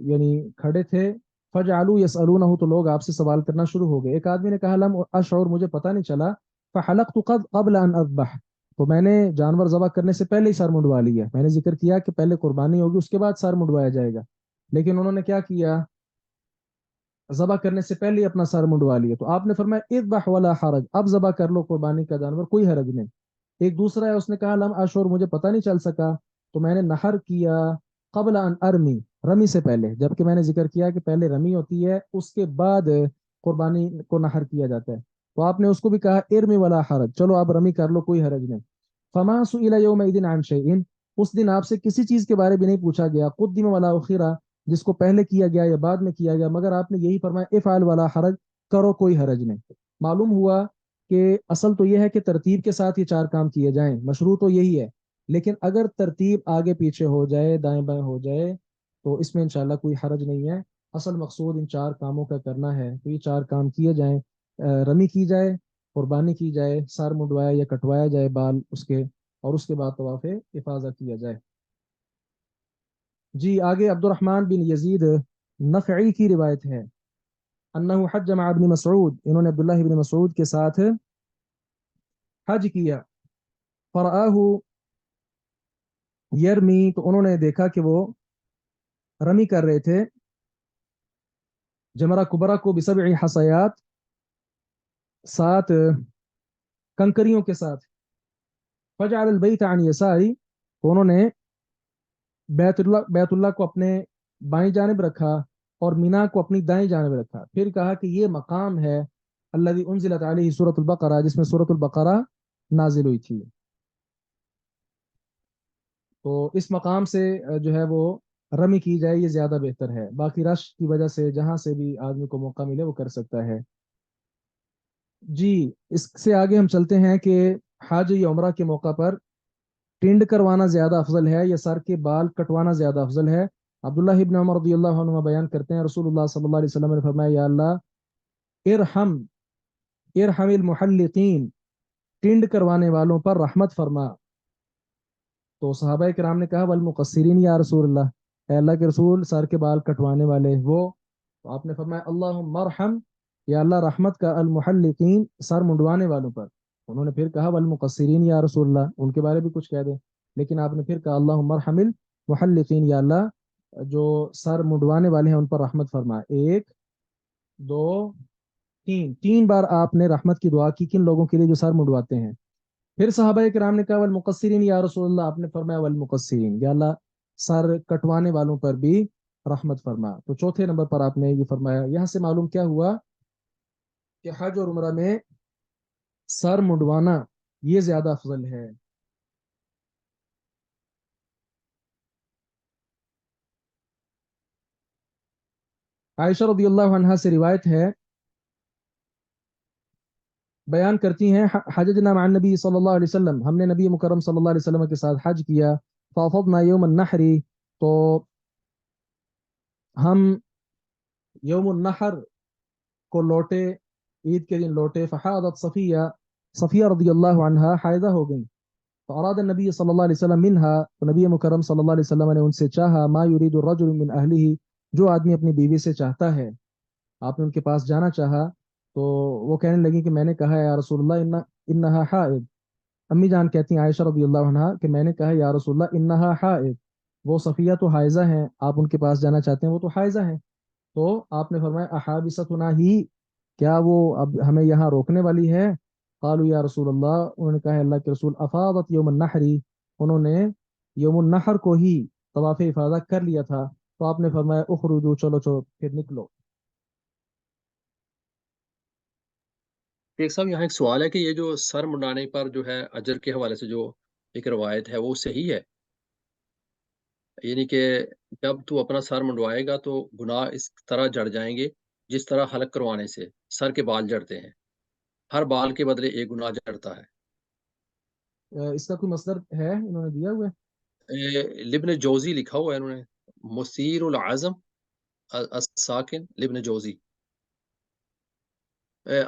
یعنی کھڑے تھے، فجعلوا یسألونہ، تو لوگ آپ سے سوال کرنا شروع ہو گئے۔ ایک آدمی نے کہا لم اشعر، مجھے پتہ نہیں چلا، فحلقت قبل ان اذبح، تو میں نے جانور ذبح کرنے سے پہلے ہی سر منڈوا لیا۔ میں نے ذکر کیا کہ پہلے قربانی ہوگی اس کے بعد سر منڈوایا جائے گا، لیکن انہوں نے کیا کیا، ذبح کرنے سے پہلے ہی اپنا سر منڈوا لیا۔ تو آپ نے فرمایا اذبح ولا حرج، اب ذبح کر لو قربانی کا جانور، کوئی حرج نہیں۔ ایک دوسرا ہے، اس نے کہا لم اشعر، مجھے پتہ نہیں چل سکا، تو میں نے نحر کیا قبل ان ارمی، رمی سے پہلے، جبکہ میں نے ذکر کیا کہ پہلے رمی ہوتی ہے اس کے بعد قربانی کو نحر کیا جاتا ہے۔ تو آپ نے اس کو بھی کہا ارمی ولا حرج، چلو اب رمی کر لو، کوئی حرج نہیں۔ فما سئل یومئذ عن شیء، اس دن آپ سے کسی چیز کے بارے میں نہیں پوچھا گیا، قدم ولا اخرا، جس کو پہلے کیا گیا یا بعد میں کیا گیا، مگر آپ نے یہی فرمایا افعل ولا حرج، کرو کوئی حرج نہیں۔ معلوم ہوا کہ اصل تو یہ ہے کہ ترتیب کے ساتھ یہ چار کام کیے جائیں، مشروع تو یہی ہے، لیکن اگر ترتیب آگے پیچھے ہو جائے، دائیں بائیں ہو جائے، تو اس میں انشاءاللہ کوئی حرج نہیں ہے۔ اصل مقصود ان چار کاموں کا کرنا ہے، تو یہ چار کام کیے جائیں، رمی کی جائے، قربانی کی جائے، سر منڈوایا یا کٹوایا جائے بال اس کے، اور اس کے بعد طواف افاضہ کیا جائے۔ جی آگے عبد الرحمن بن یزید نخعی کی روایت ہے، انہ حج مع ابن مسعود، انہوں نے عبداللہ ابن مسعود کے ساتھ حج کیا، فرآہ یرمی، تو انہوں نے دیکھا کہ وہ رمی کر رہے تھے، جمرہ کبرا کو بسبع حصیات، 7 کنکریوں کے ساتھ، فجعل البیت عن یساری، تو انہوں نے بیت اللہ کو اپنے بائیں جانب رکھا اور مینا کو اپنی دائیں جانب رکھا، پھر کہا کہ یہ مقام ہے الذی انزلت علیہ سورۃ البقرہ، جس میں سورۃ البقرہ نازل ہوئی تھی۔ تو اس مقام سے جو ہے وہ رمی کی جائے، یہ زیادہ بہتر ہے، باقی رش کی وجہ سے جہاں سے بھی آدمی کو موقع ملے وہ کر سکتا ہے۔ جی اس سے آگے ہم چلتے ہیں کہ حج یا عمرہ کے موقع پر ٹنڈ کروانا زیادہ افضل ہے یا سر کے بال کٹوانا زیادہ افضل ہے؟ عبداللہ ابن عمر رضی اللہ عنہ بیان کرتے ہیں رسول اللہ صلی اللہ علیہ وسلم نے فرمایا یا اللہ ارحم المحلقین، ٹنڈ کروانے والوں پر رحمت فرما۔ تو صحابہ کرام نے کہا والمقصرین یا رسول اللہ، اے اللہ کے رسول سر کے بال کٹوانے والے وہ؟ تو آپ نے فرمایا اللہم ارحم، یا اللہ رحمت کا المحلقین، سر منڈوانے والوں پر۔ انہوں نے پھر کہا والمقصرین یا رسول اللہ، ان کے بارے بھی کچھ کہہ دیں، لیکن آپ نے پھر کہا اللہم ارحم المحلقین، یا اللہ جو سر منڈوانے والے ہیں ان پر رحمت فرما۔ 1 2 3 بار آپ نے رحمت کی دعا کی، کن لوگوں کے لیے جو سر منڈواتے ہیں؟ پھر صحابہ کرام نے کہا والمقصرین یا رسول اللہ، آپ نے فرمایا والمقصرین، یا اللہ سر کٹوانے والوں پر بھی رحمت فرما۔ تو چوتھے نمبر پر آپ نے یہ فرمایا۔ یہاں سے معلوم کیا ہوا کہ حج اور عمرہ میں سر منڈوانا یہ زیادہ افضل ہے۔ عائشہ رضی اللہ عنہا سے روایت ہے، بیان کرتی ہیں حججنا مع النبی صلی اللہ علیہ وسلم، ہم نے نبی مکرم صلی اللہ علیہ وسلم کے ساتھ حج کیا، فافضنا یوم النحر، تو ہم یوم النحر کو لوٹے، عید کے دن لوٹے، فحاضت صفیہ رضی اللہ عنہا حائضہ ہو گئیں، فاراد النبی صلی اللہ علیہ وسلم منہا، تو نبی مکرم صلی اللہ علیہ وسلم نے ان سے چاہا ما یرید الرجل من اہلہ، جو آدمی اپنی بیوی سے چاہتا ہے، آپ نے ان کے پاس جانا چاہا، تو وہ کہنے لگی کہ میں نے کہا یا رسول اللہ انہا حائض، امی جان کہتی ہیں عائشہ رضی اللہ عنہا کہ میں نے کہا یا رسول اللہ انہا حائض، وہ صفیہ تو حائضہ ہیں، آپ ان کے پاس جانا چاہتے ہیں، وہ تو حائضہ ہیں۔ تو آپ نے فرمایا احابستنا ہی، کیا وہ اب ہمیں یہاں روکنے والی ہے؟ قالوا یا رسول اللہ، انہوں نے کہا اللہ کے رسول، افاضت یوم النحری، انہوں نے یوم النحر کو ہی طواف افاضہ کر لیا تھا، تو آپ نے فرمایا اخرجوا، چلو چلو پھر نکلو۔ ایک صاحب یہاں ایک سوال ہے کہ یہ جو سر منڈانے پر جو ہے اجر کے حوالے سے جو ایک روایت ہے وہ صحیح ہے؟ یعنی کہ جب تو اپنا سر منڈوائے گا تو گناہ اس طرح جڑ جائیں گے جس طرح حلق کروانے سے سر کے بال جڑتے ہیں، ہر بال کے بدلے ایک گناہ جڑتا ہے۔ اس کا کوئی مصدر ہے انہوں نے دیا ہوا ہے؟ لبن جوزی لکھا ہوا ہے انہوں نے، مثیر العظم الساکن لبن جوزی۔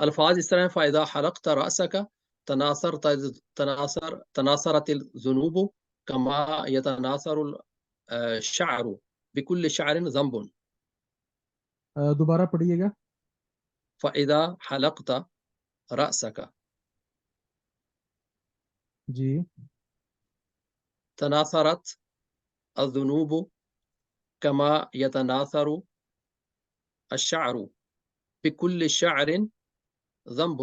الفاظ اس طرح ہیں، فائدہ حلقت رأسک تناثرت الذنوب کما یتناثر الشعر بكل شعر ذنب۔ دوبارہ پڑھیے گا۔ فإذا حلقت رأسک جی، تناثرت الذنوب كما يتناثر الشعر بكل شعر ذنب۔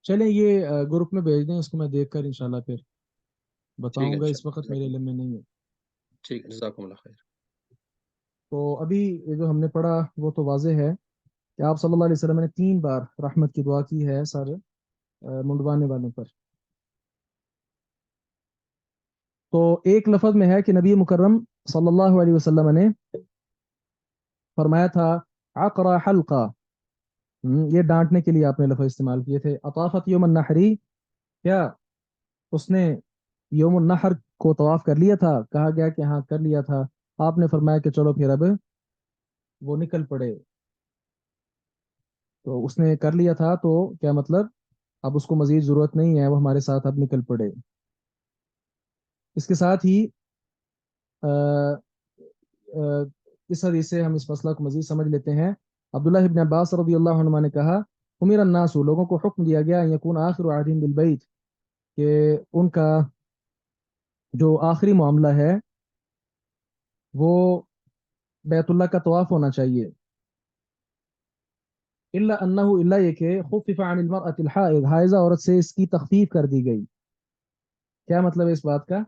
چلیں یہ گروپ میں بھیج دیں، اس کو میں دیکھ کر انشاءاللہ پھر ٹھیک بتاؤں ہے گا، اس وقت میرے انشاءاللہ، علم میں نہیں ہے۔ ٹھیک ہے، جزاکم اللہ خیر۔ تو ابھی یہ جو ہم نے پڑھا وہ تو واضح ہے کہ آپ صلی اللہ علیہ وسلم نے 3 بار رحمت کی دعا کی ہے سر منڈوانے والوں پر۔ تو ایک لفظ میں ہے کہ نبی مکرم صلی اللہ علیہ وسلم نے فرمایا تھا عقرا حلقہ، یہ ڈانٹنے کے لیے آپ نے لفظ استعمال کیے تھے۔ اطافت یوم النحری، کیا اس نے یوم النحر کو طواف کر لیا تھا؟ کہا گیا کہ ہاں کر لیا تھا۔ آپ نے فرمایا کہ چلو پھر اب وہ نکل پڑے، تو اس نے کر لیا تھا، تو کیا مطلب اب اس کو مزید ضرورت نہیں ہے، وہ ہمارے ساتھ اب نکل پڑے۔ اس کے ساتھ ہی اس حدیث سے ہم اس مسئلہ کو مزید سمجھ لیتے ہیں۔ عبداللہ ابن عباس رضی اللہ عنہما نے کہا امیر الناس، لوگوں کو حکم دیا گیا ان یکون آخر عہدہم بالبیت، کہ ان کا جو آخری معاملہ ہے وہ بیت اللہ کا طواف ہونا چاہیے۔ الا انہ، الا یہ کہ خفف عن المرأة الحائض، حائضہ عورت سے اس کی تخفیف کر دی گئی۔ کیا مطلب ہے اس بات کا؟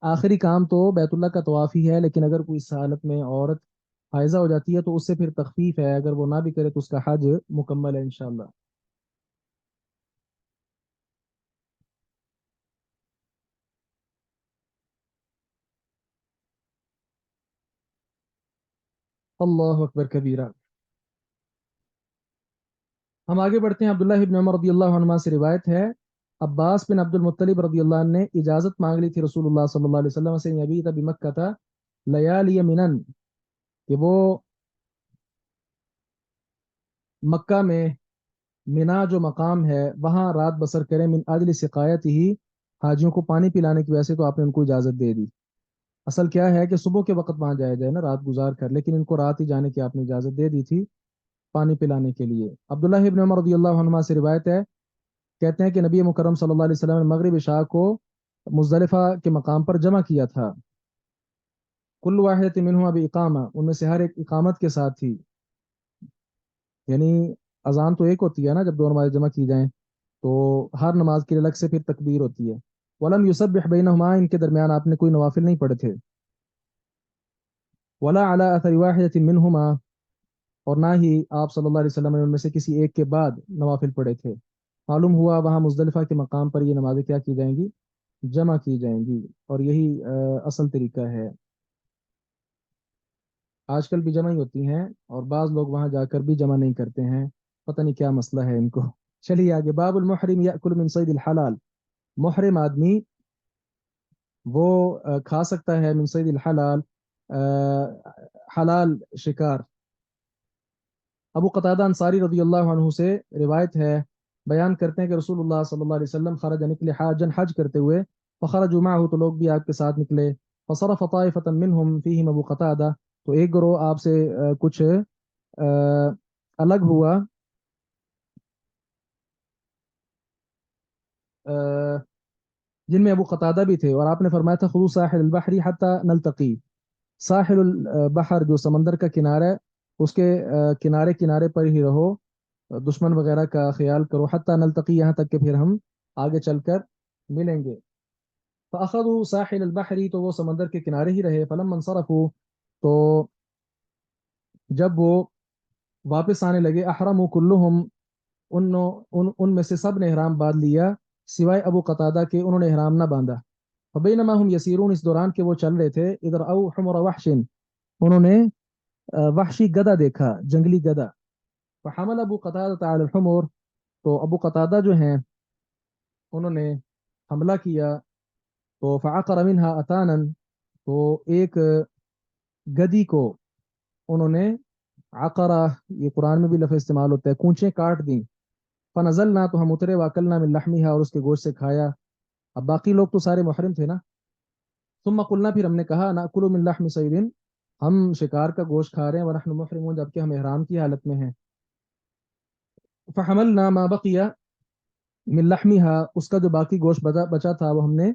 آخری کام تو بیت اللہ کا طواف ہی ہے، لیکن اگر کوئی اس حالت میں عورت حائضہ ہو جاتی ہے تو اس سے پھر تخفیف ہے، اگر وہ نہ بھی کرے تو اس کا حج مکمل ہے انشاءاللہ۔ اللہ اکبر کبیرہ۔ ہم آگے بڑھتے ہیں۔ عبداللہ ابن عمر رضی اللہ عنہ سے روایت ہے، عباس بن عبد المطلب رضی اللہ عنہ نے اجازت مانگ لی تھی رسول اللہ صلی اللہ علیہ وسلم سے یبیت بمکہ تھا لیالی منن، کہ وہ مکہ میں منا جو مقام ہے وہاں رات بسر کریں، من اجل سقایت ہی، حاجیوں کو پانی پلانے کی وجہ سے، تو آپ نے ان کو اجازت دے دی۔ اصل کیا ہے کہ صبح کے وقت وہاں جایا جائے نا، رات گزار کر، لیکن ان کو رات ہی جانے کی آپ نے اجازت دے دی تھی پانی پلانے کے لیے۔ عبداللہ ابن عمر رضی اللہ عنہ سے روایت ہے، کہتے ہیں کہ نبی مکرم صلی اللہ علیہ وسلم نے مغرب عشاء کو مزدلفہ کے مقام پر جمع کیا تھا، کل واحد منہما باقامہ، ان میں سے ہر ایک اقامت کے ساتھ تھی، یعنی اذان تو ایک ہوتی ہے نا جب دو نمازیں جمع کی جائیں، تو ہر نماز کے الگ سے پھر تکبیر ہوتی ہے۔ ولم یسبح بینہما، ان کے درمیان آپ نے کوئی نوافل نہیں پڑھے تھے۔ ولا علی اثر واحد منہما، اور نہ ہی آپ صلی اللہ علیہ وسلم نے ان میں سے کسی ایک کے بعد نوافل پڑھے تھے۔ معلوم ہوا وہاں مزدلفہ کے مقام پر یہ نمازیں کیا کی جائیں گی؟ جمع کی جائیں گی، اور یہی اصل طریقہ ہے۔ آج کل بھی جمع ہی ہوتی ہیں، اور بعض لوگ وہاں جا کر بھی جمع نہیں کرتے ہیں، پتہ نہیں کیا مسئلہ ہے ان کو۔ چلیے آگے، باب المحرم یأکل من صید الحلال، محرم آدمی وہ کھا سکتا ہے من صید الحلال، حلال شکار۔ ابو قتادہ انصاری رضی اللہ عنہ سے روایت ہے بیان کرتے ہیں کہ رسول اللہ صلی اللہ علیہ وسلم خرج نکلے حاجن حج کرتے ہوئے، فخرجوا معه تو لوگ بھی آپ کے ساتھ نکلے، فصرف طائفة منهم فيهم ابو قتادہ تو ایک گروہ آپ سے کچھ الگ ہوا، جن میں ابو قتادہ بھی تھے، اور آپ نے فرمایا تھا خذوا ساحل البحر حتى نلتقي، ساحل البحر جو سمندر کا کنارہ ہے اس کے کنارے کنارے پر ہی رہو، دشمن وغیرہ کا خیال کرو، حتى نلتقي یہاں تک کہ پھر ہم آگے چل کر ملیں گے۔ فاخذوا ساحل البحر تو وہ سمندر کے کنارے ہی رہے، فلما انصرفوا تو جب وہ واپس آنے لگے، احرموا كلهم ان میں سے سب نے احرام باندھ لیا سوائے ابو قتادہ کے، انہوں نے احرام نہ باندھا۔ فبینما ہم یسیرون اس دوران کہ وہ چل رہے تھے، ادھر او حمر وحش انہوں نے وحشی گدھا دیکھا، جنگلی گدھا، فحمل ابو قتادہ علی الحمر تو ابو قتادہ جو ہیں انہوں نے حملہ کیا، تو فعقر منها اتانا تو ایک گدی کو انہوں نے عقرہ، یہ قرآن میں بھی لفظ استعمال ہوتا ہے، کونچیں کاٹ دیں، فنزلنا تو ہم اترے، واکلنا من لحمها اور اس کے گوشت سے کھایا، اب باقی لوگ تو سارے محرم تھے نا، ثم قلنا پھر ہم نے کہا ناکل من لحم صید ہم شکار کا گوشت کھا رہے ہیں، ونحن محرمون جبکہ ہم احرام کی حالت میں ہیں، فحملنا ما بقي من لحمها اس کا جو باقی گوشت بچا تھا وہ ہم نے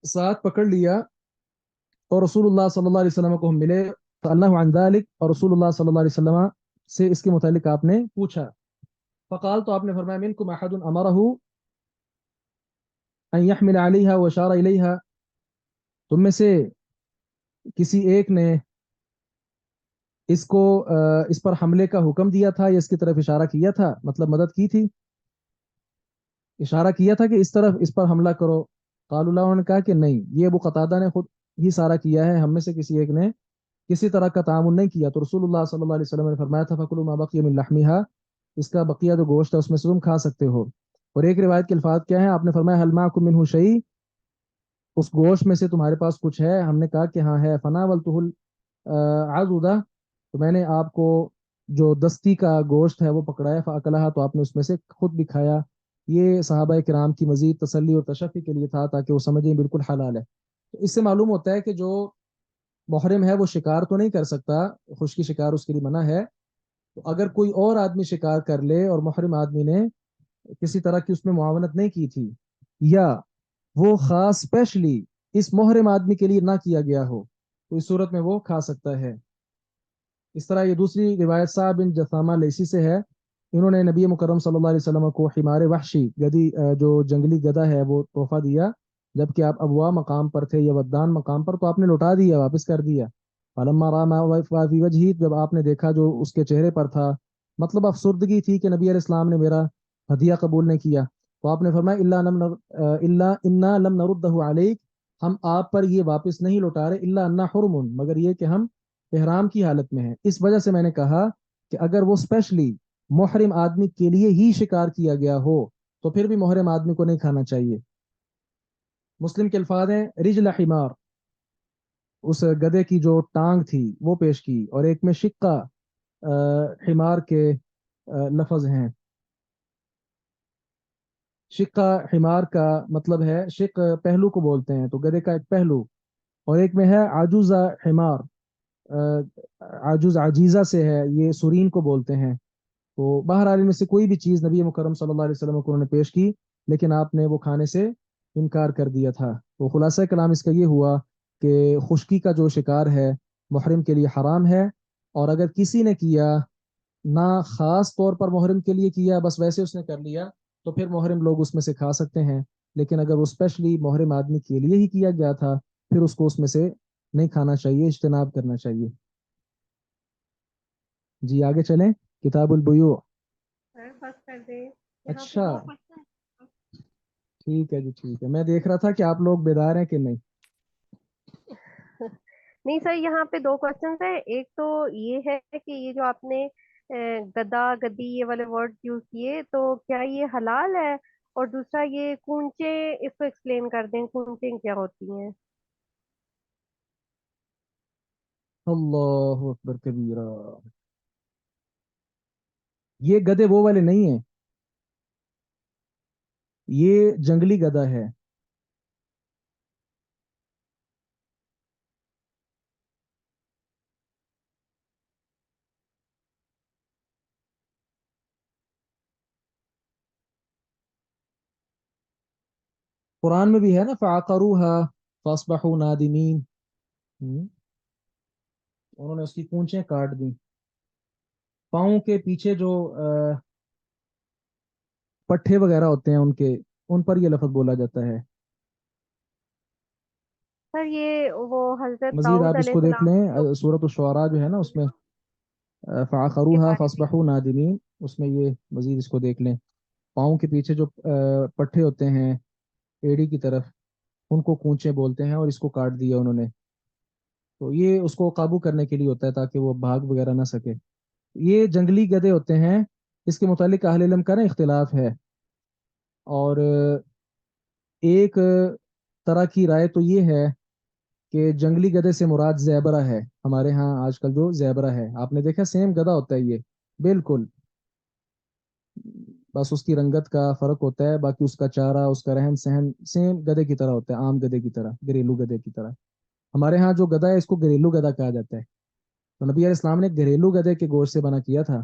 ساتھ پکڑ لیا، اور رسول اللہ صلی اللہ علیہ وسلم کو ہم ملے، فاللہ عن ذلك اور رسول اللہ صلی اللہ علیہ وسلم سے اس کے متعلق آپ نے پوچھا، فقال تو آپ نے فرمایا منکم احد امرہ ان يحمل عليها واشار الیها تم میں سے کسی ایک نے اس کو اس پر حملے کا حکم دیا تھا یا اس کی طرف اشارہ کیا تھا، مطلب مدد کی تھی، اشارہ کیا تھا کہ اس طرف اس پر حملہ کرو، قالوا لا انہوں نے کہا کہ نہیں، یہ ابو قتادہ نے خود ہی سارا کیا ہے، ہم میں سے کسی ایک نے کسی طرح کا تعاون نہیں کیا، تو رسول اللہ صلی اللہ علیہ وسلم نے فرمایا تھا فکلوا ما بقي من لحمها اس کا بقیہ جو گوشت ہے اس میں سے تم کھا سکتے ہو، اور ایک روایت کے الفاظ کیا ہیں، آپ نے فرمایا هل معكم منه شيء اس گوشت میں سے تمہارے پاس کچھ ہے، ہم نے کہا کہ ہاں ہے، فناولته العضدہ تو میں نے آپ کو جو دستی کا گوشت ہے وہ پکڑایا، فاکلھا تو آپ نے اس میں سے خود بھی کھایا، یہ صحابہ کرام کی مزید تسلی اور تشفی کے لیے تھا تاکہ وہ سمجھیں بالکل حلال ہے۔ تو اس سے معلوم ہوتا ہے کہ جو محرم ہے وہ شکار تو نہیں کر سکتا، خشکی شکار اس کے لیے منع ہے، تو اگر کوئی اور آدمی شکار کر لے اور محرم آدمی نے کسی طرح کی اس میں معاونت نہیں کی تھی، یا وہ خاص اسپیشلی اس محرم آدمی کے لیے نہ کیا گیا ہو، تو اس صورت میں وہ کھا سکتا ہے۔ اس طرح یہ دوسری روایت صاحب بن جثامہ لیسی سے ہے، انہوں نے نبی مکرم صلی اللہ علیہ وسلم کو حمار وحشی گدی جو جنگلی گدھا ہے وہ تحفہ دیا، جبکہ آپ ابوا مقام پر تھے یا ودان مقام پر، تو آپ نے لوٹا دیا، واپس کر دیا، فلما رأى ما في وجهه جب آپ نے دیکھا جو اس کے چہرے پر تھا، مطلب افسردگی تھی کہ نبی علیہ السلام نے میرا ہدیہ قبول نہیں کیا، تو آپ نے فرمایا الا انا لم نرده عليك ہم آپ پر یہ واپس نہیں لوٹا رہے، الا ان حرم مگر یہ کہ ہم احرام کی حالت میں ہیں، اس وجہ سے میں نے کہا کہ اگر وہ اسپیشلی محرم آدمی کے لیے ہی شکار کیا گیا ہو تو پھر بھی محرم آدمی کو نہیں کھانا چاہیے۔ مسلم کے الفاظ ہیں رجل حمار اس گدے کی جو ٹانگ تھی وہ پیش کی، اور ایک میں شقہ حمار کے لفظ ہیں، شقہ حمار کا مطلب ہے شق پہلو کو بولتے ہیں، تو گدے کا ایک پہلو، اور ایک میں ہے عجوزہ حمار، عجوز عجیزہ سے ہے، یہ سورین کو بولتے ہیں، تو بہرحال ان میں سے کوئی بھی چیز نبی مکرم صلی اللہ علیہ وسلم کو انہوں نے پیش کی لیکن آپ نے وہ کھانے سے انکار کر دیا تھا۔ تو خلاصہ کلام اس کا یہ ہوا کہ خشکی کا جو شکار ہے محرم کے لیے حرام ہے، اور اگر کسی نے کیا نہ خاص طور پر محرم کے لیے کیا، بس ویسے اس نے کر لیا، تو پھر محرم لوگ اس میں سے کھا سکتے ہیں، لیکن اگر وہ اسپیشلی محرم آدمی کے لیے ہی کیا گیا تھا پھر اس کو اس میں سے نہیں کھانا چاہیے، اجتناب کرنا چاہیے۔ جی آگے چلیں، کتاب البیوع۔ اچھا ٹھیک ہے جی، ٹھیک ہے، میں دیکھ رہا تھا کہ آپ لوگ بیدار ہیں کہ نہیں۔ نہیں سر، یہاں پہ دو کوشچنس ہیں، ایک تو یہ ہے کہ یہ جو آپ نے گدا گدی یہ والے ورڈ یوز کیے تو کیا یہ حلال ہے، اور دوسرا یہ کونچے اس کو ایکسپلین کر دیں، کونچے کیا ہوتی ہیں؟ اللہ اکبر کبیرہ، یہ گدے وہ والے نہیں ہیں یہ جنگلی گدھا ہے. قرآن میں بھی ہے نا فعقروها فاصبحوا نادمین. انہوں نے اس کی پونچھیں کاٹ دیں. پاؤں کے پیچھے جو پٹھے وغیرہ ہوتے ہیں ان پر یہ لفظ بولا جاتا ہے. سر یہ وہ حضرت مزید داؤد آپ اس علیہ کو دیکھ السلام لیں جو سورۃ الشعراء جو ہے نا اس میں کے فعقروها بارے میں فاصبحوا نادمین، اس میں یہ مزید اس کو دیکھ لیں. پاؤں کے پیچھے جو پٹھے ہوتے ہیں ایڑی کی طرف، ان کو کونچے بولتے ہیں اور اس کو کاٹ دیا انہوں نے. تو یہ اس کو قابو کرنے کے لیے ہوتا ہے تاکہ وہ بھاگ وغیرہ نہ سکے. یہ جنگلی گدھے ہوتے ہیں. اس کے متعلق اہل علم کا نا اختلاف ہے، اور ایک طرح کی رائے تو یہ ہے کہ جنگلی گدھے سے مراد زیبرا ہے. ہمارے ہاں آج کل جو زیبرا ہے آپ نے دیکھا سیم گدھا ہوتا ہے یہ بالکل، بس اس کی رنگت کا فرق ہوتا ہے، باقی اس کا چارہ اس کا رہن سہن سیم گدھے کی طرح ہوتا ہے، عام گدھے کی طرح، گھریلو گدھے کی طرح. ہمارے ہاں جو گدھا ہے اس کو گھریلو گدھا کہا جاتا ہے. تو نبی علیہ السلام نے گھریلو گدھے کے گوشت سے منع کیا تھا.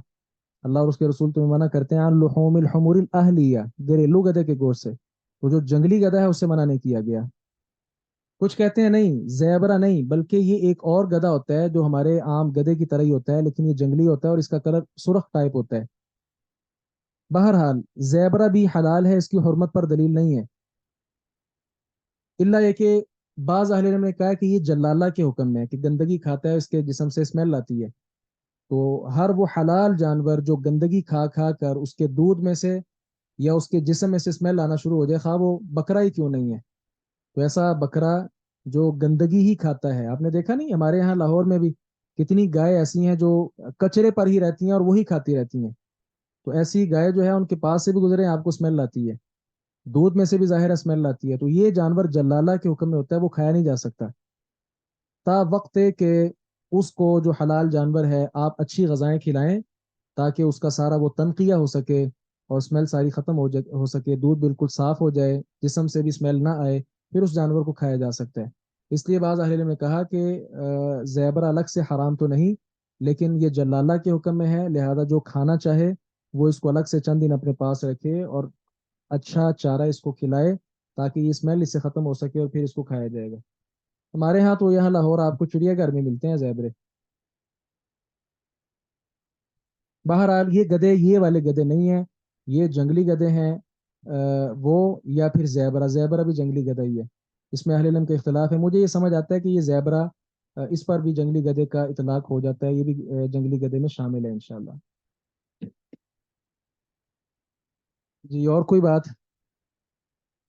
اللہ اور اس کے رسول تمہیں منع کرتے ہیں لحوم الحمر الاہلیہ، گھریلو گدھے کے گوشت سے. تو جو جنگلی گدھا ہے اس سے منع نہیں کیا گیا. کچھ کہتے ہیں نہیں زیبرا نہیں بلکہ یہ ایک اور گدھا ہوتا ہے جو ہمارے عام گدھے کی طرح ہی ہوتا ہے، لیکن یہ جنگلی ہوتا ہے اور اس کا کلر سرخ ٹائپ ہوتا ہے. بہرحال زیبرا بھی حلال ہے، اس کی حرمت پر دلیل نہیں ہے، اللہ یہ کہ بعض اہل علم نے کہا کہ یہ جلالہ کے حکم میں ہے کہ گندگی کھاتا ہے اس کے جسم سے اسمیل آتی ہے. تو ہر وہ حلال جانور جو گندگی کھا کھا کر اس کے دودھ میں سے یا اس کے جسم میں سے اسمیل آنا شروع ہو جائے، خواہ وہ بکرا ہی کیوں نہیں ہے. تو ایسا بکرا جو گندگی ہی کھاتا ہے، آپ نے دیکھا نہیں ہمارے یہاں لاہور میں بھی کتنی گائے ایسی ہیں جو کچرے پر ہی رہتی ہیں اور وہی کھاتی رہتی ہیں. تو ایسی گائے جو ہے ان کے پاس سے بھی گزرے آپ کو اسمیل آتی ہے، دودھ میں سے بھی ظاہر اسمیل آتی ہے. تو یہ جانور جلالہ کے حکم میں ہوتا ہے، وہ کھایا نہیں جا سکتا تا وقت ہے کہ اس کو جو حلال جانور ہے آپ اچھی غذائیں کھلائیں تاکہ اس کا سارا وہ تنقیہ ہو سکے اور اسمیل ساری ختم ہو سکے، دودھ بالکل صاف ہو جائے، جسم سے بھی اسمیل نہ آئے، پھر اس جانور کو کھایا جا سکتا ہے. اس لیے بعض اہل علم نے کہا کہ زیبر الگ سے حرام تو نہیں، لیکن یہ جلالہ کے حکم میں ہے، لہذا جو کھانا چاہے وہ اس کو الگ سے چند دن اپنے پاس رکھے اور اچھا چارہ اس کو کھلائے تاکہ یہ اسمیل اس سے ختم ہو سکے اور پھر اس کو کھایا جائے گا. ہمارے ہاں تو یہاں لاہور آپ کو چڑیا گھر میں ملتے ہیں زیبرے. بہرحال یہ گدھے یہ والے گدھے نہیں ہیں، یہ جنگلی گدھے ہیں. وہ یا پھر زیبرا بھی جنگلی گدھا ہی ہے. اس میں اہل علم کا اختلاف ہے. مجھے یہ سمجھ آتا ہے کہ یہ زیبرا اس پر بھی جنگلی گدھے کا اطلاق ہو جاتا ہے، یہ بھی جنگلی گدھے میں شامل ہے انشاءاللہ. جی اور کوئی بات؟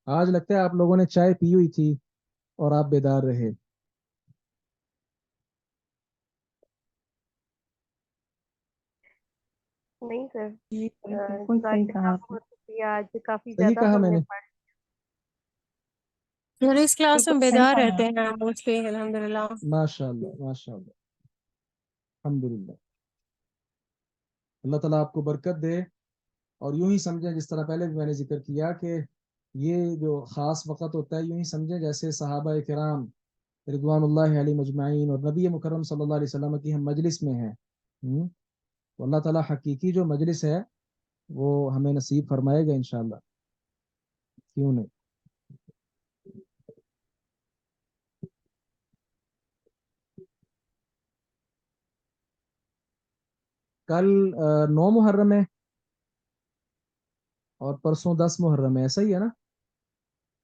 آج لگتا ہے آپ لوگوں نے چائے پی ہوئی تھی اور آپ بیدار رہے. نہیں سر، جی بالکل جزاک صحیح کہا اللہ آپ نے. بہت شکریہ، آج کافی صحیح زیادہ کہا ہم میں نے نے. اور اس کلاس میں بالکل صحیح بیدار کہا. رہتے ہیں موسٹلی الحمدللہ. ماشاء اللہ ماشاء اللہ الحمدللہ. اللہ تعالیٰ آپ کو برکت دے. اور یوں ہی سمجھیں جس طرح پہلے بھی میں نے ذکر کیا کہ یہ جو خاص وقت ہوتا ہے، یوں ہی سمجھیں جیسے صحابہ کرام رضوان اللہ علیہ مجمعین اور نبی مکرم صلی اللہ علیہ وسلم کی ہم مجلس میں ہیں. تو اللہ تعالیٰ حقیقی جو مجلس ہے وہ ہمیں نصیب فرمائے گا انشاءاللہ، کیوں نہیں. کل 9 محرم ہے اور پرسوں 10 محرم ہے، ایسا ہی ہے نا؟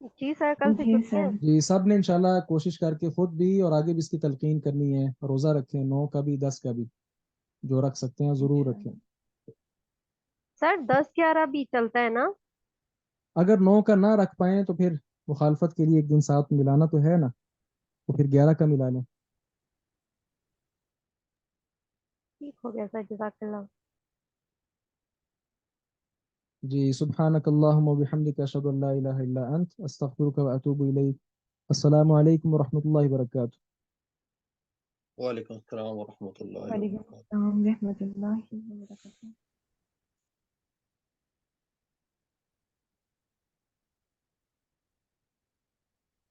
جی سر، کل سے جی چھٹی ہے. سر. جی سب نے انشاءاللہ کوشش کر کے خود بھی اور آگے بھی اس کی تلقین کرنی ہے، روزہ رکھیں 9 کا بھی 10 کا بھی، جو رکھ سکتے ہیں ضرور رکھیں. سر 10-11 بھی چلتا ہے نا؟ اگر 9 کا نہ رکھ پائیں تو پھر مخالفت کے لیے ایک دن ساتھ ملانا تو ہے نا، تو پھر 11 کا ملا لیں. ٹھیک ہو گیا سر، جزاک اللہ. جی سبحانک اللہم و بحمدک اشہد ان لا الہ الا انت استغفرک و اتوب الیک. السلام علیکم ورحمۃ اللہ وبرکاتہ. وعلیکم السلام ورحمۃ اللہ وعلیکم وبرکاتہ. السلام ورحمۃ اللہ وبرکاتہ.